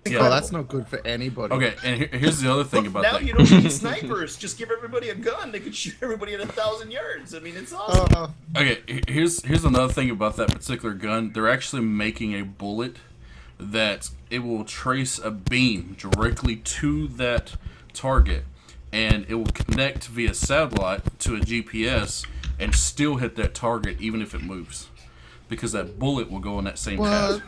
Yeah. Oh, that's not good for anybody. Okay, and here's the other thing Look, about now that. you don't need snipers. Just give everybody a gun. They could shoot everybody at 1,000 yards. I mean, it's awesome. Okay, here's another thing about that particular gun. They're actually making a bullet that it will trace a beam directly to that target, and it will connect via satellite to a GPS and still hit that target even if it moves, because that bullet will go in that same What? path.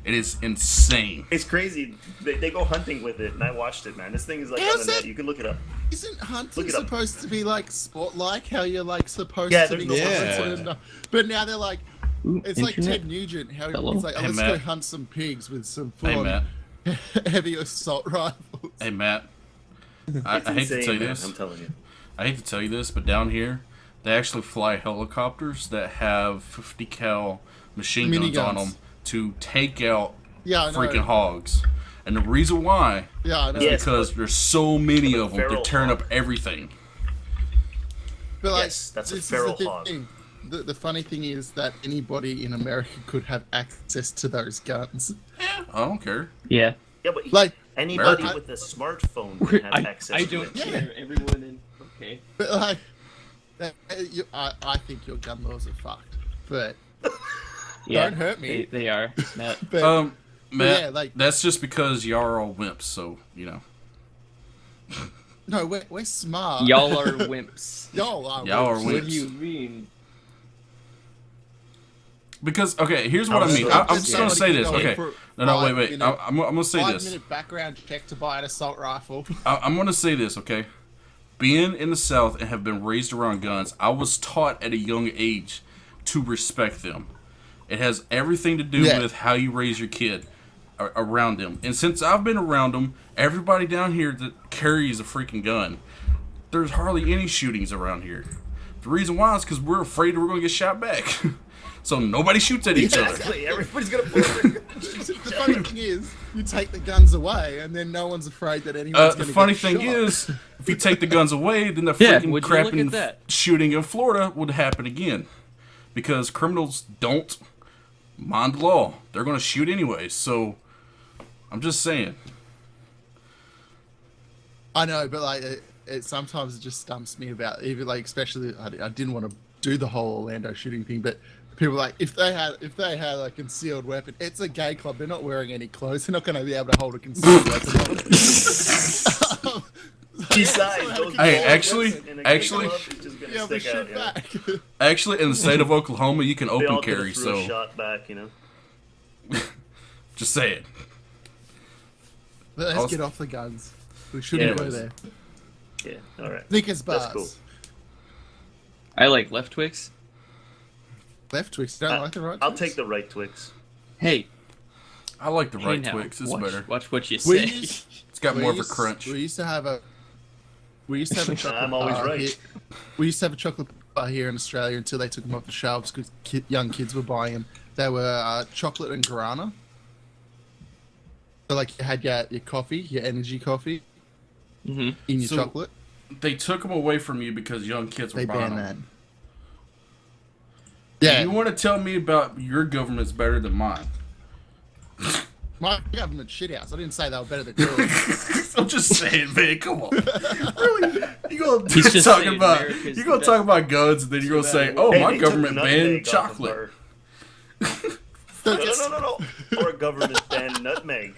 It is insane. It's crazy. They go hunting with it, and I watched it, man. This thing is like How's on the net. that- You can look it up. Isn't hunting Look it up. supposed to be like sport-like? How you're like supposed Yeah, to be there's no talented and- But now they're like, it's like internet? Ted Nugent. How Hello? he's like, oh, Hey, let's Matt. go hunt some pigs with some Hey full Matt. heavy assault rifles. Hey Matt. I It's hate to insane, tell you man, this. I'm telling you. I hate to tell you this, but down here, they actually fly helicopters that have 50 cal machine guns on Miniguns. them to take out Yeah, I know. freaking hogs. And the reason why Yeah, I know. is Yes, because but- there's so many of them to feral turn hog. up everything. But like, Yes, that's a this is feral the hog. thing. The funny thing is that anybody in America could have access to those guns. I don't care. Yeah. Yeah, but Like, anybody America- with a smartphone can have I access to don't it. care. Everyone in. Okay. but like, I think your gun laws are fucked. But Yeah. Don't hurt me. They are. Matt. but Matt, yeah, like- that's just because y'all are all wimps, so, you know. No, we're smart. Y'all are wimps. Y'all are Y'all wimps. are What wimps. do you mean? Because okay, here's what I mean. Also, I'm just gonna say this. Okay, no, wait. Minute, I'm gonna say 5 this. minute background check to buy an assault rifle. I'm gonna say this. Okay, being in the South and have been raised around guns, I was taught at a young age to respect them. It has everything to do with how you raise your kid around them. And since I've been around them, everybody down here that carries a freaking gun, there's hardly any shootings around here. The reason why is because we're afraid we're gonna get shot back. So nobody shoots at each other. Exactly. Everybody's gonna pull their The funny thing is, you take the guns away, and then no one's afraid that anyone's The going to funny get thing shot. is, if you take the guns away, then the Yeah, freaking would you look crapping at that? shooting in Florida would happen again. Because criminals don't mind the law. They're going to shoot anyway. So, I'm just saying. I know, but like, it sometimes it just stumps me about even like, especially I didn't want to do the whole Orlando shooting thing, but people like if they had a concealed weapon, it's a gay club. They're not wearing any clothes. They're not going to be able to hold a concealed weapon. On them. Besides, those Hey, balls actually- in a actually- club is just gonna Yeah, but stick out, shoot yeah. back. Actually, in the state of Oklahoma, you can They open all could've carry. threw a So, shot back, just saying. But let's Also- get off the guns. We shouldn't Yeah, go it was- there. Yeah, all right. Snickers bars. That's cool. I like left Twix. Left Twix. Don't like the right. I'll Twix? take the right Twix. Hey, I like the hey right now, Twix. It's watch, better. Watch what you We say. used- It's got more of a used- crunch. We used to have a chocolate I'm always bar right. here. We used to have a chocolate bar here in Australia until they took them off the shelves because young kids were buying them. They were chocolate and guarana. So like you had your coffee, your energy coffee, hmm in your So, chocolate. They took them away from you because young kids were They buying banned them. that. Yeah, You want to tell me about your government's better than mine? my government shit house. I didn't say they were better than yours. I'm just saying, man. Come on. Really? You gonna He's just talk saying about America's you gonna the talk about guns and then you're gonna say, "Oh, Hey, my they took government nutmeg banned off the chocolate." bar. No. Our government banned nutmeg.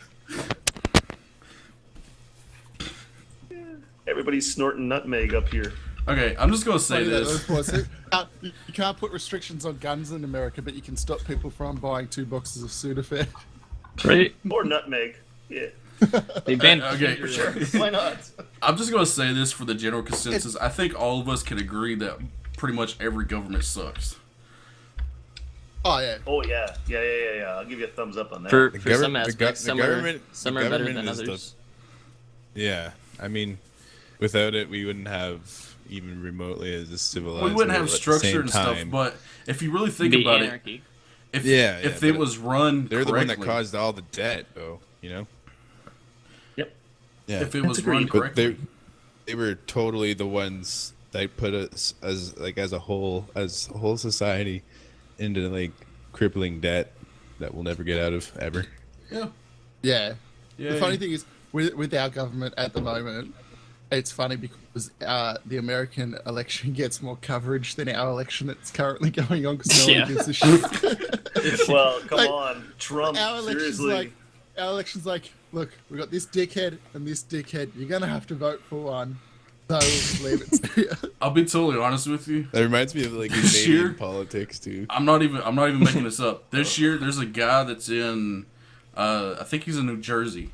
Everybody's snorting nutmeg up here. Okay, I'm just gonna say this. You can't put restrictions on guns in America, but you can stop people from buying 2 boxes of Sudafed. Right? Or nutmeg. Yeah, They banned. Okay, sure. Why not? I'm just gonna say this for the general consensus. I think all of us can agree that pretty much every government sucks. Oh yeah. Oh yeah. I'll give you a thumbs up on that. For The some gov- the aspects, the some government- are, some the are better government than is the- others. Yeah, I mean, without it, we wouldn't have even remotely as a civilized. We wouldn't have world at the structure same and stuff, time. but if you really think Be about anarchy. it, Yeah, if yeah, it but was run They're the one correctly, that caused all the debt, though. You know. Yep. Yeah. if it was agreed. run But correctly, they were totally the ones that put us as a whole society into like crippling debt that we'll never get out of ever. yeah, Yeah. yeah. The funny thing is, with our government at the moment, it's funny because the American election gets more coverage than our election that's currently going on because no Yeah. one gives a shit. Well, come Like, on, Trump. Our election's Seriously. like, look, we got this dickhead and this dickhead. You're gonna have to vote for one. So we'll just leave it to you. I'll be totally honest with you. That reminds me of like This Canadian year- politics too. I'm not even making this up. This year, there's a guy that's in, I think he's in New Jersey,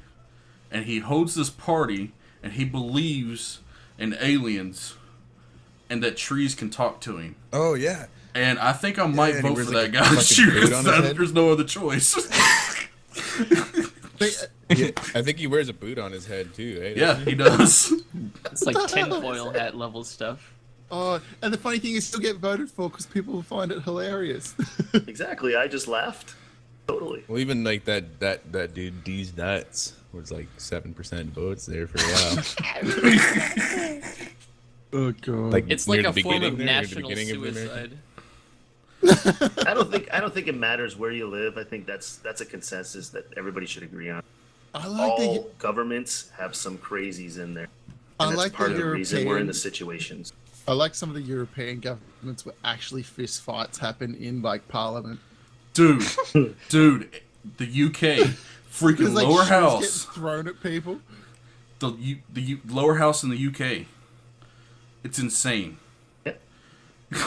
and he holds this party, and he believes in aliens, and that trees can talk to him. Oh yeah. And I think I might and he vote wears, for like, that a guy this fucking year boot on his because head. there's no other choice. Yeah, I think he wears a boot on his head too. Eh? Yeah, he does. It's like tinfoil hat level stuff. Oh, and the funny thing is, still get voted for because people find it hilarious. Exactly. I just laughed. Totally. Well, even like that dude D's nuts was like 7% votes there for a while. Oh god. Like It's near like the a form beginning of there, near the national beginning of the American- suicide. I don't think it matters where you live. I think that's a consensus that everybody should agree on. I like All the governments have some crazies in there. I And that's like part the of the reason we're in the European. situations. I like some of the European governments where actually fist fights happen in like Parliament. Dude, the UK, freaking There's like lower shoes house. getting thrown at people. the lower house in the UK. It's insane.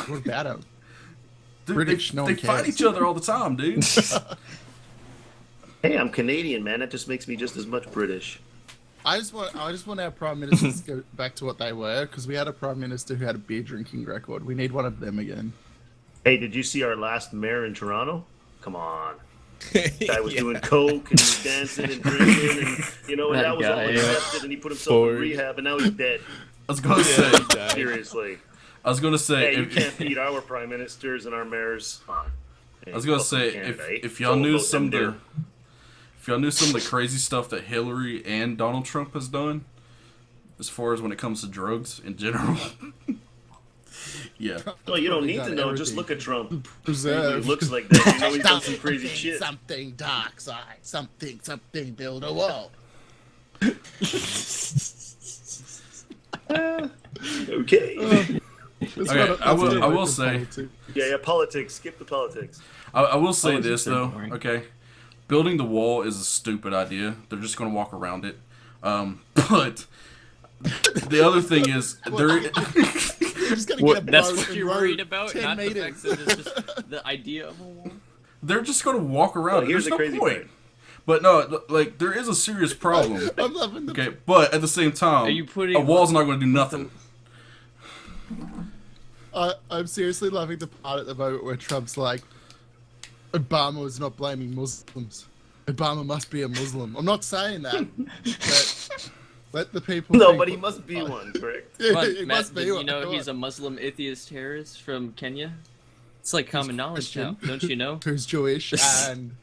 What about him? Dude, British, they, no they one fight cares. each other all the time, dude. Hey, I'm Canadian, man. That just makes me just as much British. I just want our prime ministers to go back to what they were, because we had a prime minister who had a beer drinking record. We need one of them again. Hey, did you see our last mayor in Toronto? Come on. Guy was doing coke and he was dancing and drinking, and and that was all accepted, and he put himself in rehab, and now he's dead. I was gonna say. Seriously. I was gonna say. Hey, you can't beat our prime ministers and our mayors. Come on. Hey, I was gonna welcome say to Canada, eh? if y'all Don't knew vote some of them the down. if y'all knew some of the crazy stuff that Hillary and Donald Trump has done, as far as when it comes to drugs in general. Yeah. No, you don't need Got to know. everything. Just look at Trump. He Preserve. looks like that. You know he's done some crazy shit. Something dark side. Something build a wall. Okay. Okay, I will say. Yeah, politics. Skip the politics. I will say Politics this are though. boring. Okay, building the wall is a stupid idea. They're just gonna walk around it. But the other thing is You're just gonna get a That's boat what and you're row worried about, 10 not meters. the fact that it's just the idea of a wall. they're just gonna walk around. Well, it. here's There's the no crazy point. part. But no, like there is a serious problem. I'm loving the. Okay, but at the same time, Are you putting- a wall's not going to do nothing. I'm seriously loving the part at the moment where Trump's like, Obama was not blaming Muslims. Obama must be a Muslim. I'm not saying that, but let the people. No, think- but he must be one, correct? Yeah, Come on, he Matt, must be did you one. know Come he's on. a Muslim atheist terrorist from Kenya? It's like common knowledge Christian. now, don't you know? Who's Jewish and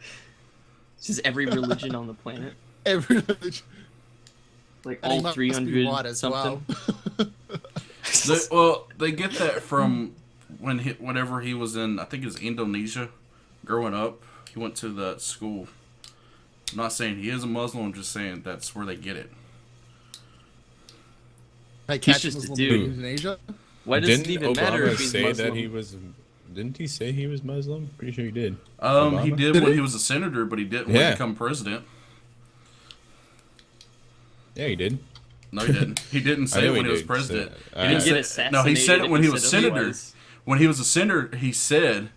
This is every religion on the planet. every religion. Like And he all must be 300 white as something. well. They get that from whenever he was in, I think it was Indonesia, growing up. He went to that school. I'm not saying he is a Muslim. I'm just saying that's where they get it. They He's catch just a Muslims dude. in Indonesia. Why does Didn't it even Obama matter if he's say Muslim? that he was? Didn't he say he was Muslim? Pretty sure he did. He Obama? did Did when he? he was a senator, but he didn't when he Yeah. become president. Yeah, he did. No, he didn't. He didn't say know it when he he was did, president. so, He didn't Get say, no, he said assassinated it when if he he was said senator. otherwise. When he was a senator, he said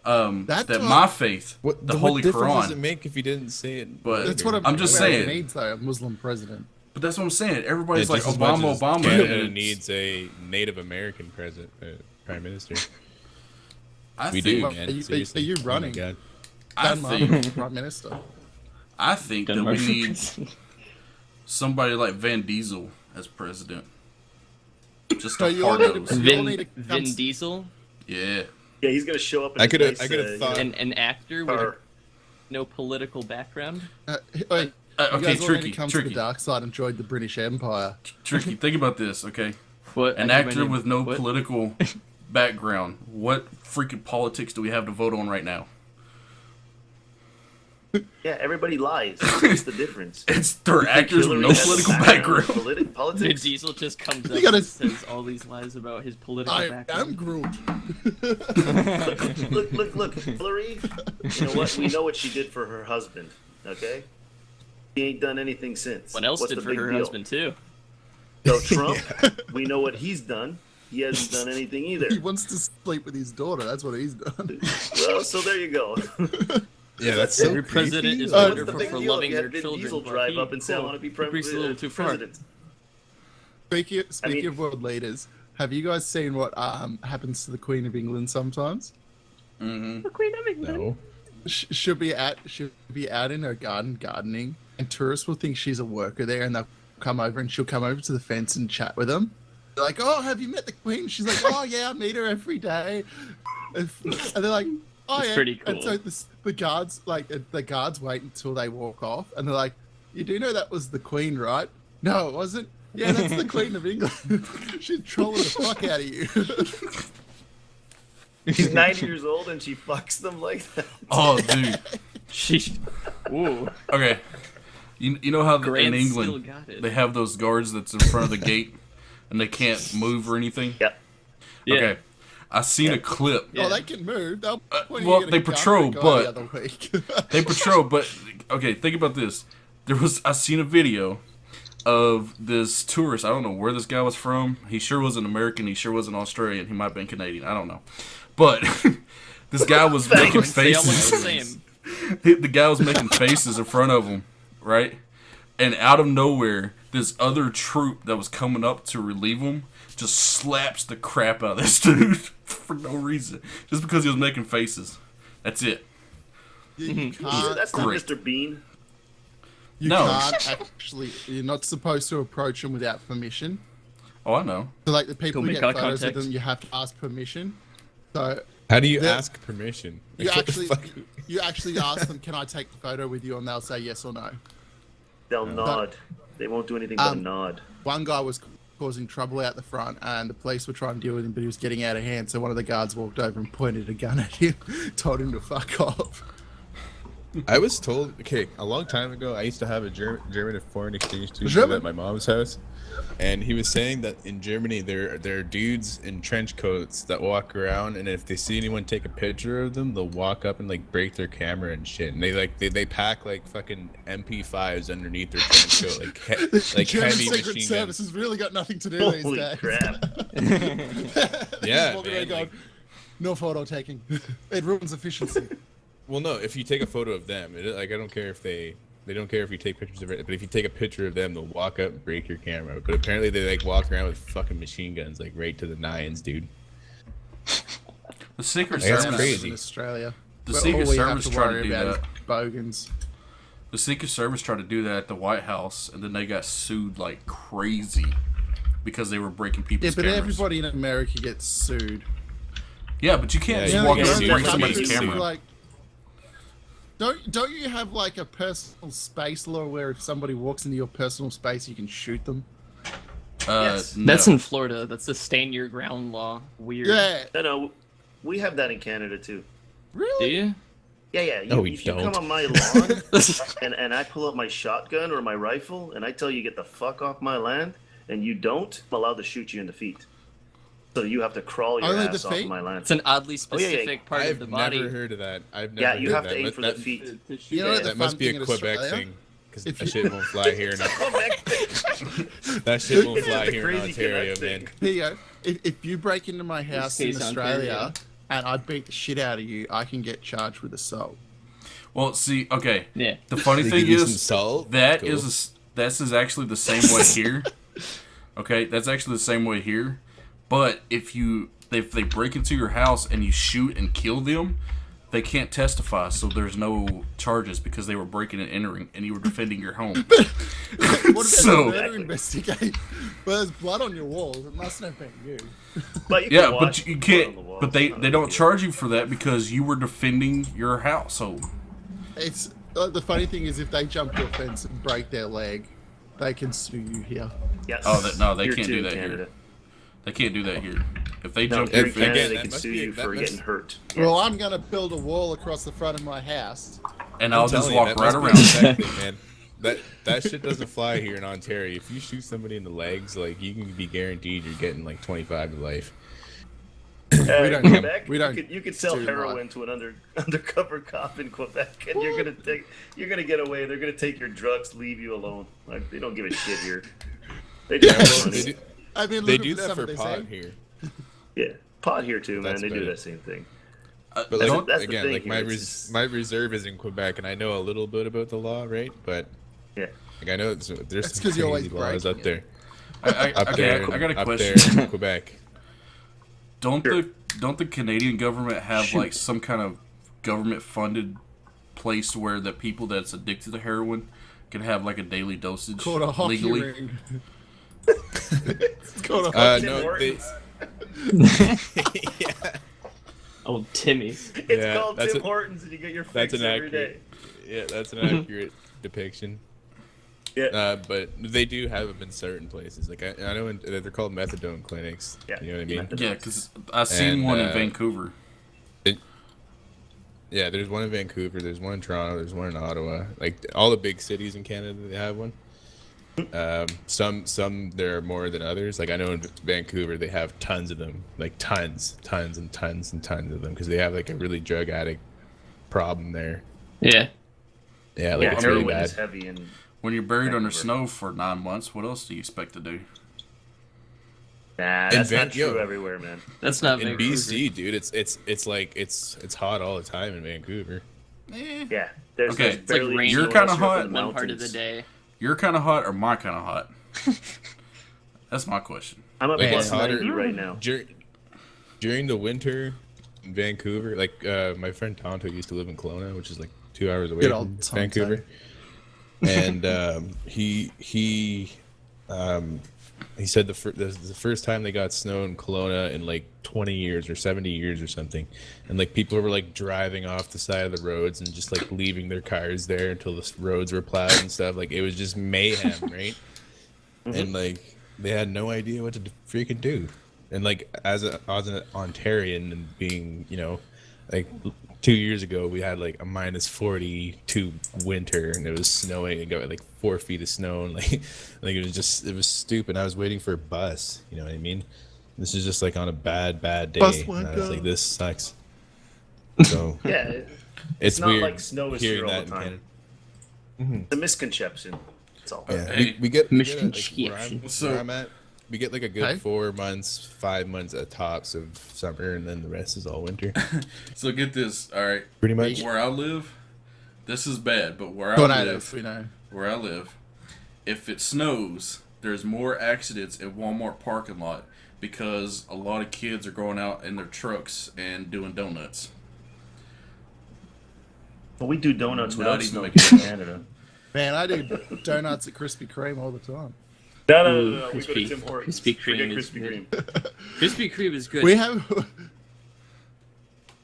That's that what- my faith, What the Holy difference does it Quran. make if he didn't say it? But That's what I'm just America saying. needs, though, a Muslim president. But that's what I'm saying. Everybody's like just as much Obama, as Obama. Canada and it's- needs a Native American president, prime minister. I We think, do, Are man. you- Seriously. are you Oh my running? God. I Denmark, think, prime minister. I think that we Denmark for need president. somebody like Van Diesel as president. Just So a you all hard need to- nose. you all need to Vin come- Diesel, Yeah. Yeah, he's gonna show up. In I his could've- nice, I could've thought- an actor with car. no political background. Wait, you Okay, guys all need tricky, to come to tricky, the dark side and join the British Empire. tricky. Think about this, okay? What An I actor recommend- with no what? political background. What freaking politics do we have to vote on right now? Yeah, everybody lies. What's the difference? It's their actors with Hillary no has a political background background. in Vin politics. Diesel just comes up gotta- and says all these lies about his political I background. am Groot. Look, Hillary. You know what? We know what she did for her husband. Okay, he ain't done anything since. What else What's did the for big her deal? husband too? So Trump, we know what he's done. He hasn't done anything either. He wants to sleep with his daughter. That's what he's done. Well, so there you go. Yeah, that's so Every president creepy. is What's the What's the wonderful big for deal if loving you their had Vin children. Diesel but drive he- up and say, "I cool. want to be He breaks a little too far. president"? Speaking of world leaders, have you guys seen what happens to the Queen of England sometimes? The Queen of England. No. She'll be out in her garden gardening, and tourists will think she's a worker there, and they'll come over, and she'll come over to the fence and chat with them. They're like, "Oh, have you met the Queen?" She's like, "Oh yeah, I meet her every day," and they're like, "Oh That's yeah." pretty And so cool. the guards wait until they walk off, and they're like, "You do know that was the Queen, right?" "No, it wasn't." "Yeah, that's the Queen of England." She's trolling the fuck out of you. She's 90 years old and she fucks them like that. Oh, dude. She. Ooh. Okay. You know how in Grant still England got it. they have those guards that's in front of the gate and they can't move or anything? Yeah. Yeah. Okay. I seen a clip. Yeah. Oh, they can move. They'll point well, you at a they gun patrol, at a guy but- the other week. They patrol, but okay, think about this. I seen a video of this tourist. I don't know where this guy was from. He sure wasn't American. He sure wasn't Australian. He might have been Canadian. I don't know. But this guy was making They all look the faces. same. The guy was making faces in front of him, right? And out of nowhere, this other troop that was coming up to relieve him just slaps the crap out of this dude for no reason. Just because he was making faces. That's it. You can't. That's not Great. Mr. Bean. You No. can't actually. You're not supposed to approach them without permission. Oh, I know. So, like the people Don't who make get eye photos contact. with them, you have to ask permission. So How do you The- ask permission? you Like, what the actually, fuck? you actually ask them, "Can I take the photo with you?" And they'll say yes or no. They'll nod. They won't do anything but a nod. One guy was causing trouble out the front, and the police were trying to deal with him, but he was getting out of hand. So one of the guards walked over and pointed a gun at him, told him to fuck off. I was told, okay, a long time ago, I used to have a German foreign exchange student German? at my mom's house, and he was saying that in Germany there are dudes in trench coats that walk around, and if they see anyone take a picture of them, they'll walk up and like break their camera and shit, and they pack like fucking MP5s underneath their trench coat, like German heavy Secret machine Service guns. has really got nothing to do these Holy days. crap. Yeah, Walking man, around going, like- no photo taking. It ruins efficiency. Well, no, if you take a photo of them, like I don't care if they don't care if you take pictures of it, but if you take a picture of them, they'll walk up and break your camera. But apparently they like walk around with fucking machine guns, like right to the nines, dude. The Secret That's Service. crazy. In Australia. The Where Secret all we have Service to tried worry to do about that. is bogans. The Secret Service tried to do that at the White House, and then they got sued like crazy because they were breaking Yeah, people's but cameras. everybody in America gets sued. Yeah, but you can't Yeah, just you walk can't up and sue break somebody. somebody's camera. Like, don't you have like a personal space law where if somebody walks into your personal space, you can shoot them? Yes. No. That's in Florida. That's the stand your ground law. Weird. Yeah. No, we have that in Canada too. Do Really? you? Yeah. No, we if you don't. come on my lawn and I pull up my shotgun or my rifle and I tell you get the fuck off my land and you don't, I'm allowed to shoot you in the feet. So you have to crawl your Only the ass off feet? of my land. It's an oddly Oh, yeah, yeah. specific part of I've the body. never heard of that. I've never Yeah, heard you of have that. to aim But for that, the feet. To shoot You know at. what the that must fun be thing a in Quebec Australia? thing, because If that you- shit won't fly here. That shit won't It's fly the here in crazy Ontario, Quebec man. thing. Here you go. If you break into my house in case Australia Ontario. and I beat the shit out of you, I can get charged with assault. Well, see, okay. Yeah. The funny They thing give you some is salt? that Cool. this is actually the same way here. Okay, that's actually the same way here. But if they break into your house and you shoot and kill them, they can't testify, so there's no charges because they were breaking and entering and you were defending your home. What about So- a murder investigation? Well, there's blood on your walls. It must have been you. But you Yeah, can but watch you the blood can't. on the walls. But they Not a don't big deal. charge you for that because you were defending your household. It's the funny thing is if they jump your fence and break their leg, they can sue you here. Yes. Oh, no, they Here can't too, do that Canada. here. They can't do that here. If they No, jump here your in Again, Canada, fence, they that can must sue be- you that for must- getting hurt. Well, I'm gonna build a wall across the front of my house. and I'll just Telling you, walk that right must be around. effective, man. That shit doesn't fly here in Ontario. If you shoot somebody in the legs, like you can be guaranteed you're getting like 25 to life. We don't- Quebec, we don't you could sell do heroin to an undercover cop in Quebec, and you're gonna get away. They're gonna take your drugs, leave you alone. Like they don't give a shit here. They just Yeah, have well, money. they do, I mean, they look do at that some for of this, pot eh? here. Yeah, pot here too, man. That's They do better. that same thing. But That's- like that's the again, thing like here, it's- my reserve is in Quebec, and I know a little bit about the law, right? But Yeah. like I know there's That's some 'cause you're always crazy laws up breaking there. Up there, I got a up question. there in Quebec. Don't the Canadian government have like some kind of government funded place where the people that's addicted to heroin can have like a daily dosage Called a hockey legally? ring. It's called a hockey Tim No, they, Hortons. Oh, Timmy's. It's Yeah, called that's Tim a- Hortons, and you get your that's fix an every day. accurate. Yeah, that's an accurate depiction. Yeah. But they do have them in certain places. Like I know they're called methadone clinics. Yeah, You know what I mean? methadone. Yeah, because I seen And, one in Vancouver. Yeah, there's one in Vancouver, there's one in Toronto, there's one in Ottawa. Like all the big cities in Canada, they have one. Some there are more than others. Like I know in Vancouver, they have tons of them, like tons and tons and tons of them, because they have like a really drug addict problem there. Yeah. Yeah, like Yeah, it's heroin really is bad. heavy, and When you're buried under Vancouver. snow for 9 months, what else do you expect to do? Nah, that's not true Yo. everywhere, man. That's not In Vancouver. BC, dude, it's like it's hot all the time in Vancouver. Yeah, there's, Okay. there's It's like barely rain. You're snow kinda unless you're up hot in the One part of the mountains. day. You're kind of hot or my kind of hot? That's my question. I'm at Like, plus it's hotter. 90 right now. During the winter in Vancouver, like my friend Tonto used to live in Kelowna, which is like 2 hours away Good from old Tonto. Vancouver. And he said the first time they got snow in Kelowna in like 20 years or 70 years or something, and like people were like driving off the side of the roads and just like leaving their cars there until the roads were plowed and stuff. Like it was just mayhem, right? And like they had no idea what to freaking do. And like as an Ontarian and being, you know, like 2 years ago we had like a minus 42 winter and it was snowing and got like 4 feet of snow and like it was stupid. I was waiting for a bus, you know what I mean? This is just like on a bad day. Bus And won't I was go. like, this sucks. So Yeah, it's not weird like snow is hearing here all that the in time. Canada. it's a misconception. That's all. Yeah, Hey. we get like, Misconception. where I'm at. We get like a good Hey? 4 months, 5 months at tops of summer, and then the rest is all winter. So get this. All right. Pretty much. Where I live, this is bad, but where I Tornadoes, live, we know. where I live, if it snows, there's more accidents in Walmart parking lot because a lot of kids are going out in their trucks and doing donuts. But we do donuts Not without even snow making here in it up. Canada. Man, I do donuts at Krispy Kreme all the time. No. Ooh, We go to Krispy- Tim Hortons. Krispy Forget Kreme is Krispy good. Kreme. Krispy Kreme is good. We have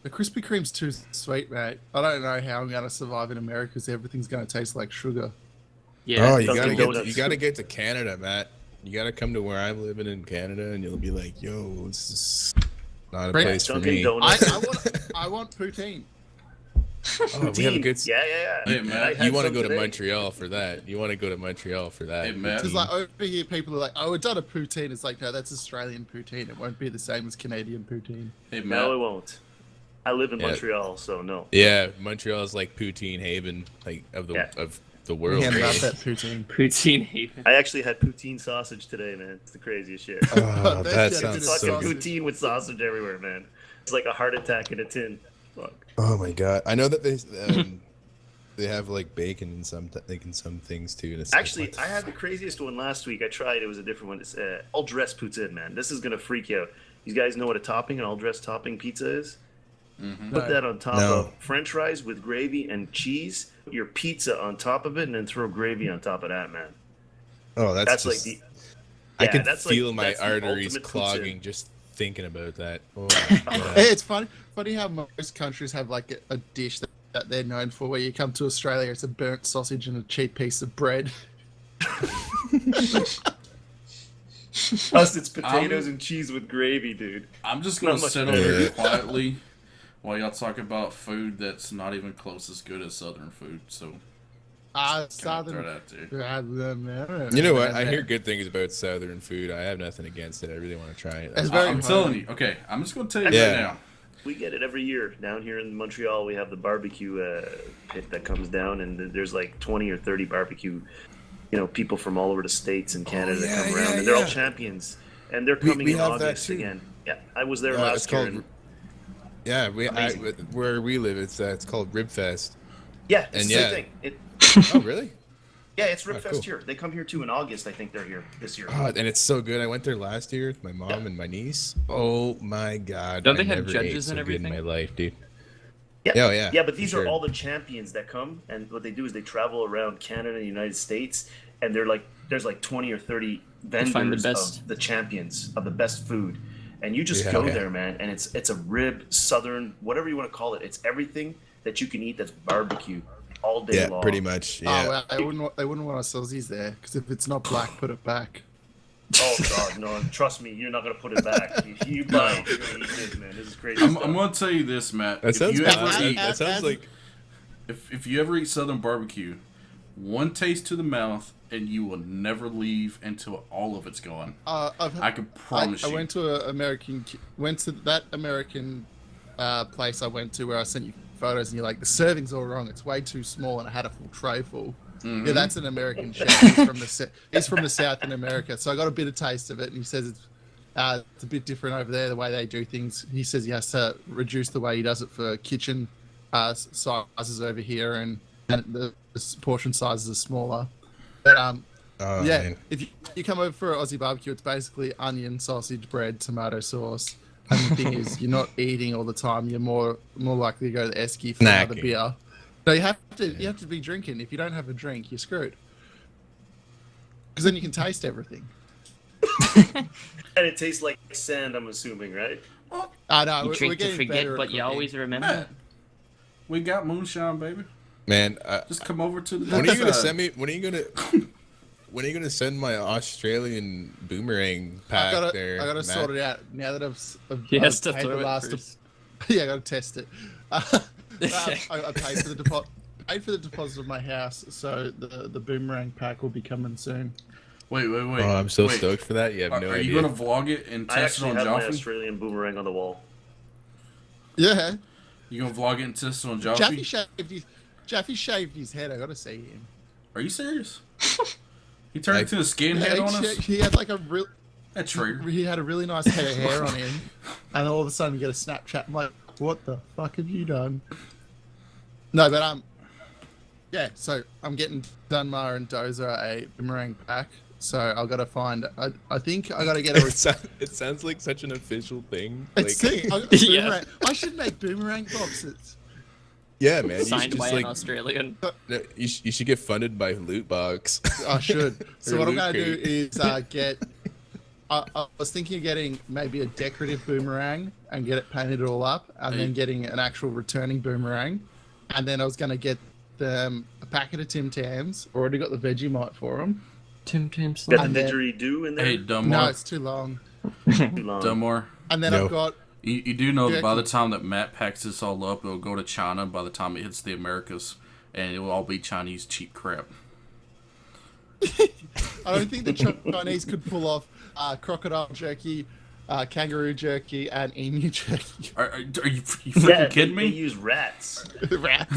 the Krispy Kreme's too sweet, mate. I don't know how I'm gonna survive in America because everything's gonna taste like sugar. Yeah. Oh, you Dunkin' gotta Donuts. you gotta get to Canada, Matt. You gotta come to where I'm living in Canada, and you'll be like, "Yo, this is not a Right. place for Dunkin' me." Donuts. I want poutine. Oh, we have a good. Yeah. Hey, man, I had You want to some go to today. Montreal for that? You want to go to Montreal for that? Hey, Matt. Because like over here, people are like, "Oh, it's not a poutine." It's like, no, that's Australian poutine. It won't be the same as Canadian poutine. Hey, Matt. No, it won't. I live in Yeah. Montreal, so no. Yeah, Montreal is like poutine haven, like of the Yeah. world. We hand really. out that poutine. Poutine haven. I actually had poutine sausage today, man. It's the craziest shit. Oh, That's that just sounds It's so fucking good. poutine with sausage everywhere, man. It's like a heart attack in a tin. Fuck. Oh my god! I know that they have like bacon in some things too. And it's Actually, like, I had the craziest one last week. I tried. It was a different one. It's all dressed poutine, man. This is gonna freak you out. You guys know what a topping, an all dressed topping pizza is? Put that on top No. of French fries with gravy and cheese. Put your pizza on top of it, and then throw gravy on top of that, man. oh, That's just, like the. I yeah, can that's like- feel my that's the arteries ultimate clogging poutine. just thinking about that. Oh, my God. It's funny how most countries have like a dish that they're known for. Where you come to Australia, it's a burnt sausage and a cheap piece of bread. Us, it's potatoes and cheese with gravy, dude. I'm just gonna Not much sit better. over here quietly while y'all talk about food that's not even close as good as Southern food. So can I throw Southern. that out there. You know what? I hear good things about Southern food. I have nothing against it. I really want to try it. It's very I'm hard. telling you. Okay, I'm just gonna tell you Yeah. right now. We get it every year down here in Montreal. We have the barbecue pit that comes down, and there's like 20 or 30 barbecue, people from all over the states and Canada that come around, and they're all champions, and they're coming we in have that August too. again. Yeah, I was there It's last year. called. And, Yeah, Amazing. where we live, it's called Ribfest. yeah, it's And the yeah. same thing. Oh, really? Yeah, it's Ribfest cool. here. They come here too in August. I think they're here this year. Oh, and it's so good. I went there last year with my mom and my niece. Oh my god! Don't they I have never judges ate so and good in everything? my life, dude. Yeah. Oh, yeah, Yeah, but for these sure. are all the champions that come, and what they do is they travel around Canada and the United States, and there's like 20 or 30 vendors find the best. of the champions of the best food, and you just Yeah. go Yeah. there, man, and it's a rib, southern, whatever you want to call it. It's everything that you can eat that's barbecue all day Yeah, long. pretty much. Yeah. Oh, well, they wouldn't want us Aussies there because if it's not black, put it back. Oh god, no! Trust me, you're not gonna put it back. You buy it, you're gonna eat this, man. This is crazy. I'm stuff. gonna tell you this, Matt. That If sounds you bad. ever eat, That sounds like if you ever eat Southern barbecue, one taste to the mouth, and you will never leave until all of it's gone. I can promise I you. went to that American place I went to where I sent you photos and you're like, the serving's all wrong. It's way too small and I had a full tray full. Yeah, that's an American chef. He's from the South in America, so I got a bit of taste of it, and he says it's a bit different over there the way they do things. He says he has to reduce the way he does it for kitchen sizes over here, and the portion sizes are smaller. But Man. if you come over for Aussie barbecue, it's basically onion, sausage, bread, tomato sauce. And the thing is, you're not eating all the time. You're more likely to go to the esky for another Snacking. beer. No, you have to be drinking. If you don't have a drink, you're screwed. Because then you can taste everything. And it tastes like sand, I'm assuming, right? I know. You we're drink to getting forget, better at but you cooking. always remember. We got moonshine, baby. Man, Just come over to the. when are you gonna send me? When are you gonna send my Australian boomerang pack I there? gotta Matt? sort it out now that I've He has to paid throw the it last. first. Yeah, I gotta test it. I paid for the deposit. Paid for the deposit of my house, so the boomerang pack will be coming soon. Wait. Oh, I'm so Wait. stoked for that. You have no Are idea. you gonna vlog it and I test it actually on have my Joffrey? Australian boomerang on the wall. Yeah, You gonna vlog it and test it on Jaffy Joffrey? shaved his head. I gotta see him. Are you serious? He turned into a skinhead Yeah, on us. he had like a real. That traitor. He had a really nice head of hair on him, and all of a sudden we get a Snapchat. I'm like, what the fuck have you done? No, but yeah. So I'm getting DoneMar and Dozer a boomerang pack. So I've got to find. I think I got to get a. It sounds like such an official thing. It's Like, Yeah. I should make boomerang boxes. yeah, man. You should Signed by just, an like, Australian. no, you should get funded by Loot Box. I should. So Or what I'm Loot going to do Crate. is get. I was thinking of getting maybe a decorative boomerang and get it painted all up, and then getting an actual returning boomerang, and then I was going to get them a packet of Tim Tams. Already got the Vegemite for them. Tim Tams. Got And the then- didgeridoo in there. Hey, No, Dunmore. it's too long. Too long. Dunmore. And then Yo. I've got. You do know that Yeah. by the time that Matt packs this all up, it'll go to China by the time it hits the Americas, and it will all be Chinese cheap crap. I don't think the Chinese could pull off crocodile jerky, kangaroo jerky, and emu jerky. Are you freaking Yeah, kidding They me? use rats. Rat.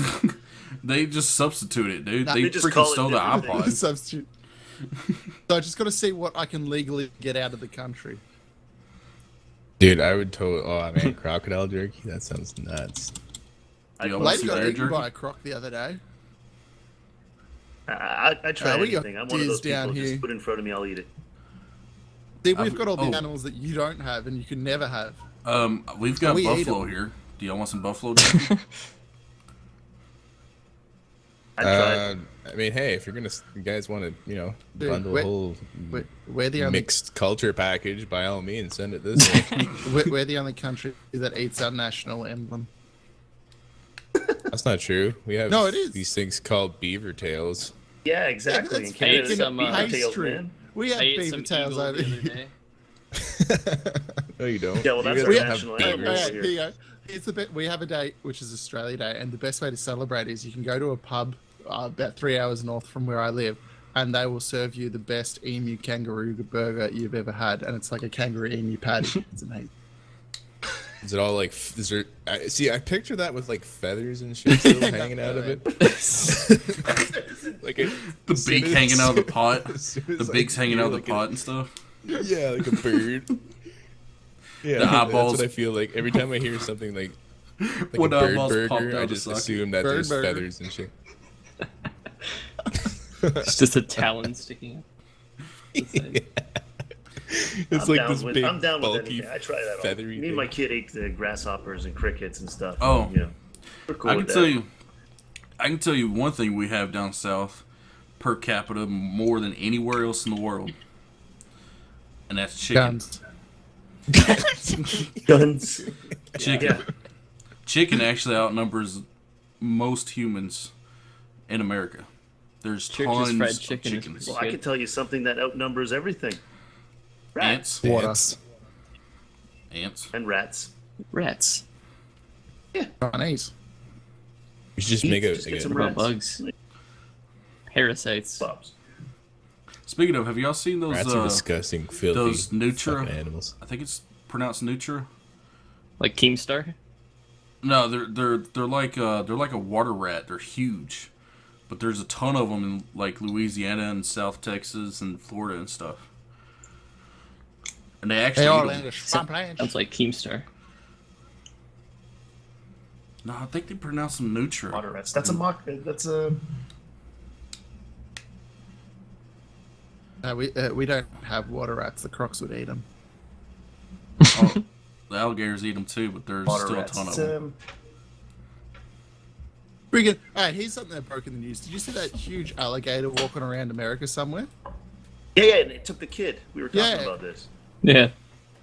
They just substitute it, dude. Nah, they they just freaking call it stole the different iPod. things. Substitute. So I just got to see what I can legally get out of the country. Dude, I would totally. Oh man, crocodile jerky. That sounds nuts. I, You A almost lady see got their eaten by jerky? a croc the other day. I try we got anything. I'm one of those deers down people. here. Just put it in front of me, I'll eat it. See, we've got all the oh. animals that you don't have and you can never have. We've got we ate buffalo 'em. here. Do y'all want some buffalo jerky? I tried. I mean, hey, if you guys want to, Dude, bundle we're- a whole We're the only mixed culture package, by all means, send it this way. we're the only country that eats our national emblem. That's not true. We have No, it is. these things called beaver tails. Yeah, exactly. that's In Canada, fake. Some, beaver tails, pastry. man. We have I ate beaver some tails eagle over the other here. day. No, you don't. Yeah, well, that's You our guys have national beavers. animal. Okay, here. here you go. It's we have a day which is Australia Day, and the best way to celebrate is you can go to a pub about 3 hours north from where I live, and they will serve you the best emu kangaroo burger you've ever had, and it's like a kangaroo emu patty. It's amazing. Is it all like? Is there? See, I picture that with like feathers and shit still hanging out of it. Like The beak hanging out of the pot. The beak's hanging out of the pot and stuff. Yeah, like a bird. Yeah, The eyeballs- That's what I feel like every time I hear something like When a the bird eyeballs popped burger. out I the just socket. assume that Bird there's burger. feathers and shit. It's just a talon sticking up. It's I'm like down this with, big, I'm down with bulky, anything. I try that all. feathery Me and my thing. kid ate the grasshoppers and crickets and stuff. Oh. You know, we're cool I can with tell that. you. I can tell you one thing we have down south, per capita, more than anywhere else in the world, and that's chicken. Guns. Guns. Chicken. Yeah. Chicken actually outnumbers most humans in America. There's Church's tons fried of chicken is chickens. Well, I can tell you something that outnumbers everything. Rats. Ants. Water. Ants. Ants. And rats. Rats. Chinese. You should just make a, Just like get a some What about rats. bugs? Parasites. Bobs. Speaking of, have y'all seen those? rats are disgusting, filthy, those Nutra- fucking animals. I think it's pronounced Nutra. Like Keemstar? No, they're like a water rat. They're huge. but there's a ton of them in like Louisiana and South Texas and Florida and stuff. And they actually They all eat land 'em. a swampland. Sounds like Keemstar. No, I think they pronounce them Nutra. Water rats. That's a mock. That's a. We don't have water rats. The crocs would eat them. Oh, the alligators eat them too, but there's Water still rats. a ton of It's, them. Friggin', alright, here's something that broke in the news. Did you see that huge alligator walking around America somewhere? yeah, and it took the kid. We were talking Yeah. about this. Yeah.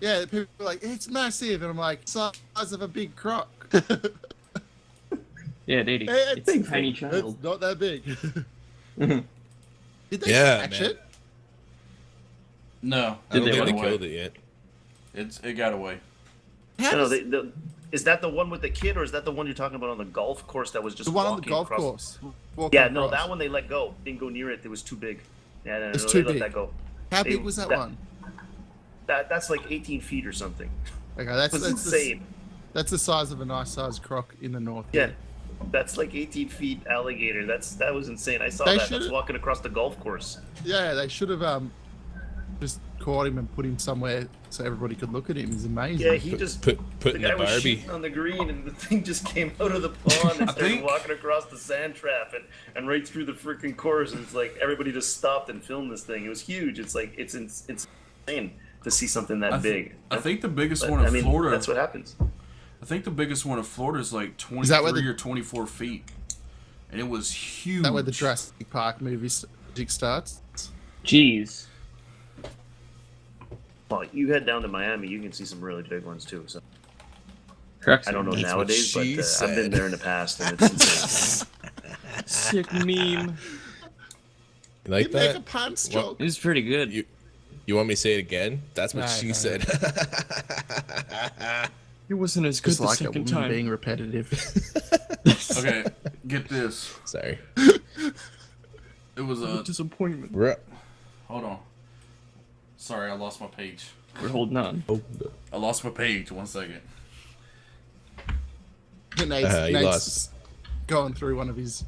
Yeah, people were like, it's massive. And I'm like, size of a big croc. Yeah, Daddy. It's It's a big. tiny It's child. not that big. Mhm. Did they Yeah, catch man. it? No, I don't Did they think they got away. killed it yet. It got away. How No, does- is that the one with the kid, or is that the one you're talking about on the golf course that was just the one on the walking golf across? course. walking Yeah, no, across. that one they let go. Didn't go near it. It was too big. Yeah, no, It's no, too they big. let that go. How they- big was that one? That's like 18 feet or something. Okay, It was insane. That's the size of a nice sized croc in the north. Yeah, that's like 18 feet alligator. That was insane. I saw They that. That's should've- walking across the golf course. Yeah, they should have just caught him and put him somewhere so everybody could look at him. He's amazing. Yeah, he just Put the in guy the was Barbie. shooting on the green, and the thing just came out of the pond and I started think- walking across the sand trap and right through the freaking course. And it's like everybody just stopped and filmed this thing. It was huge. It's like it's insane to see something that big. I think the biggest But, one in I mean, Florida. that's what happens. I think the biggest one in Florida is like Is that where 23 the- or 24 feet, and it was huge. Is that where the Jurassic Park movie starts? Jeez. Well, you head down to Miami, you can see some really big ones too. So Correct. I don't know That's what nowadays, but she I've been said. there in the past, and it's insane. Sick meme. You like You make a that? pants Well, joke. It was pretty good. You want me to say it again? That's what No, she no. said. It wasn't as good Just the like a second woman time. being repetitive. Okay, get this. Sorry. It was a. Disappointment. Hold on. Sorry, I lost my page. We're holding on. I lost my page. 1 second. Nate's you lost. going through one of his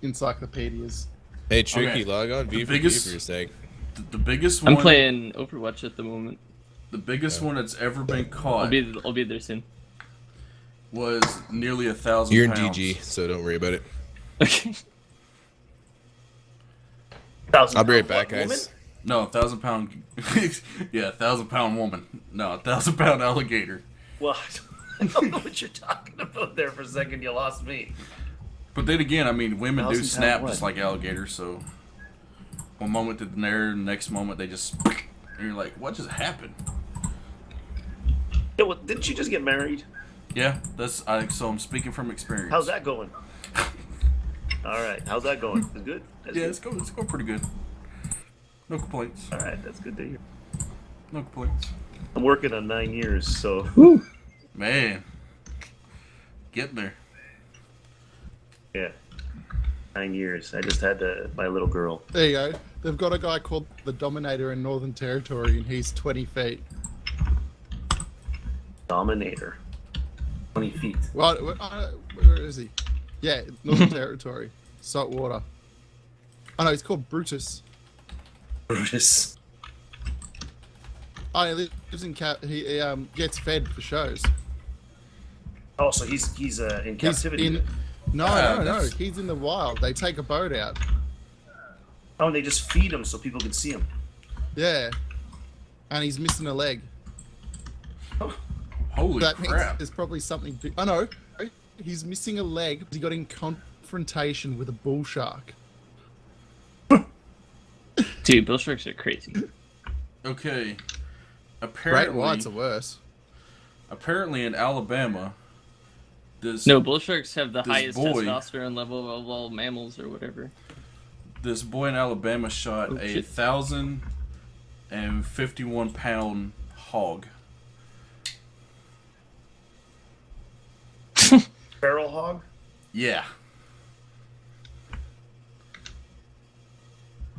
encyclopedias. Hey, Tricky, Okay. log on V for biggest- for a sec. The biggest I'm one. playing Overwatch at the moment. The biggest one that's ever been caught I'll be there soon. was nearly 1,000 You're in pounds. GG, so don't worry about it. Okay. I'll be right back, Woman? guys. No, 1,000 pound. Yeah, 1,000 pound woman. No, 1,000 pound alligator. Well, I don't know what you're talking about there for a second. You lost me. But then again, I mean, women do 1,000 snap pound just what? like alligators. So one moment they're there, the next moment they just. And you're like, what just happened? Yeah, well, didn't you just get married? Yeah, so I'm speaking from experience. How's that going? All right, how's that going? It's good. That's Yeah, good. it's going pretty good. No complaints. All right, that's good to hear. No complaints. I'm working on 9 years, so Man, getting there. yeah, 9 years. I just had my little girl. There you go. They've got a guy called the Dominator in Northern Territory, and he's 20 feet. Dominator. 20 feet. Where is he? Yeah, Northern Territory. Salt water. Oh no, he's called Brutus. Brutus. Oh, he lives in he gets fed for shows. Oh, so he's in He's captivity. in. No, Ah, no. that's- He's in the wild. They take a boat out. Oh, and they just feed him so people can see him. Yeah. And he's missing a leg. Holy That means crap. there's probably something big. Oh no, he's missing a leg because he got in confrontation with a bull shark. Dude, bull sharks are crazy. Okay. Great whites are worse. Apparently in Alabama, this No, bull sharks have the This highest boy- testosterone level of all mammals or whatever. this boy in Alabama shot Oh, a shit. 1,051-pound hog. Feral hog? Yeah.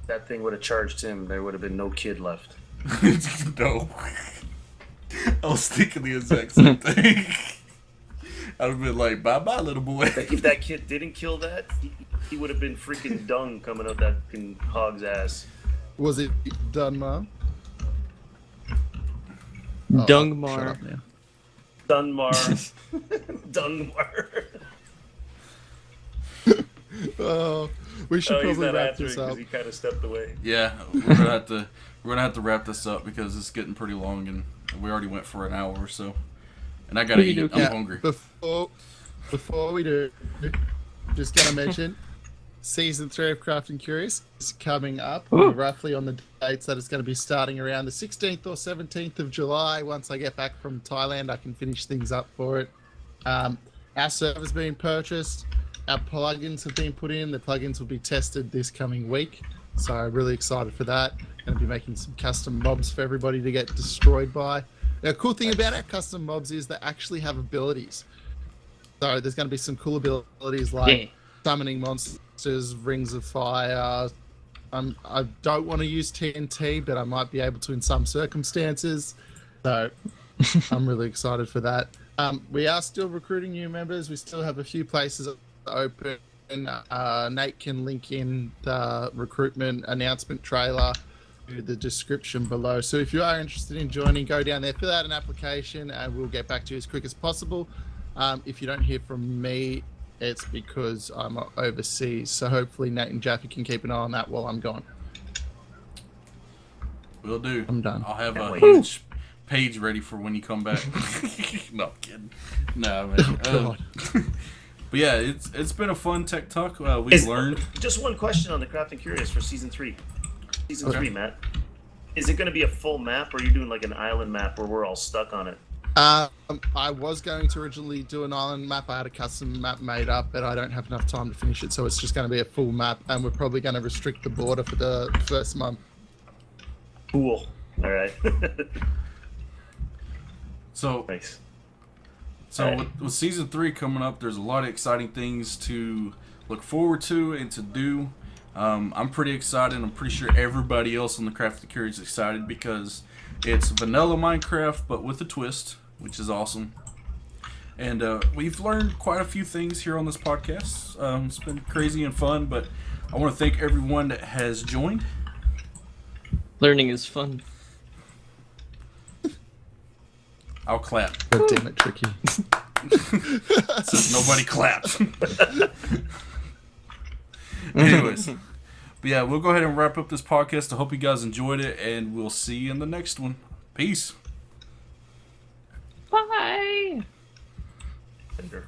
That thing would have charged him. There would have been no kid left. No. I was thinking the exact same thing. I'd have been like, bye-bye, little boy. If that kid didn't kill that, he would have been freaking dung coming out that fucking hog's ass. Was it DoneMar? DoneMar. Shut up now. DoneMar. DoneMar. Oh, we should He's probably not wrap answering this up. because he kind of stepped away. Yeah, we're gonna have to wrap this up because it's getting pretty long, and we already went for an hour or so. And I gotta eat. I'm Yeah, hungry. Before we do, just gonna mention, season 3 of Craft and Curious is coming up. Ooh. Roughly on the dates that it's going to be starting around the 16th or 17th of July. Once I get back from Thailand, I can finish things up for it. Our server's being purchased. Our plugins have been put in. The plugins will be tested this coming week. So I'm really excited for that. Going to be making some custom mobs for everybody to get destroyed by. The cool thing about our custom mobs is they actually have abilities. So there's going to be some cool abilities like summoning monsters, rings of fire. I don't want to use TNT, but I might be able to in some circumstances. So I'm really excited for that. We are still recruiting new members. We still have a few places open. Nate can link in the recruitment announcement trailer to the description below. So if you are interested in joining, go down there, fill out an application, and we'll get back to you as quick as possible. If you don't hear from me, it's because I'm overseas. So hopefully Nate and Jaffe can keep an eye on that while I'm gone. Will do. I'm done. I'll have a huge page ready for when you come back. No, I'm kidding. No, man. God. But yeah, it's been a fun tech talk. We've learned. Just one question on the Craft and Curious for season 3. Season Okay. 3, Matt. Is it going to be a full map, or are you doing like an island map where we're all stuck on it? I was going to originally do an island map. I had a custom map made up, but I don't have enough time to finish it, so it's just going to be a full map, and we're probably going to restrict the border for the first month. Cool. All right. So Nice. So with season 3 coming up, there's a lot of exciting things to look forward to and to do. I'm pretty excited. I'm pretty sure everybody else on the Craft and Curious is excited because it's vanilla Minecraft, but with a twist, which is awesome. And we've learned quite a few things here on this podcast. It's been crazy and fun, but I want to thank everyone that has joined. Learning is fun. I'll clap. God damn it, Tricky. Since nobody clapped. Anyways, but yeah, we'll go ahead and wrap up this podcast. I hope you guys enjoyed it, and we'll see you in the next one. Peace. Bye. Later.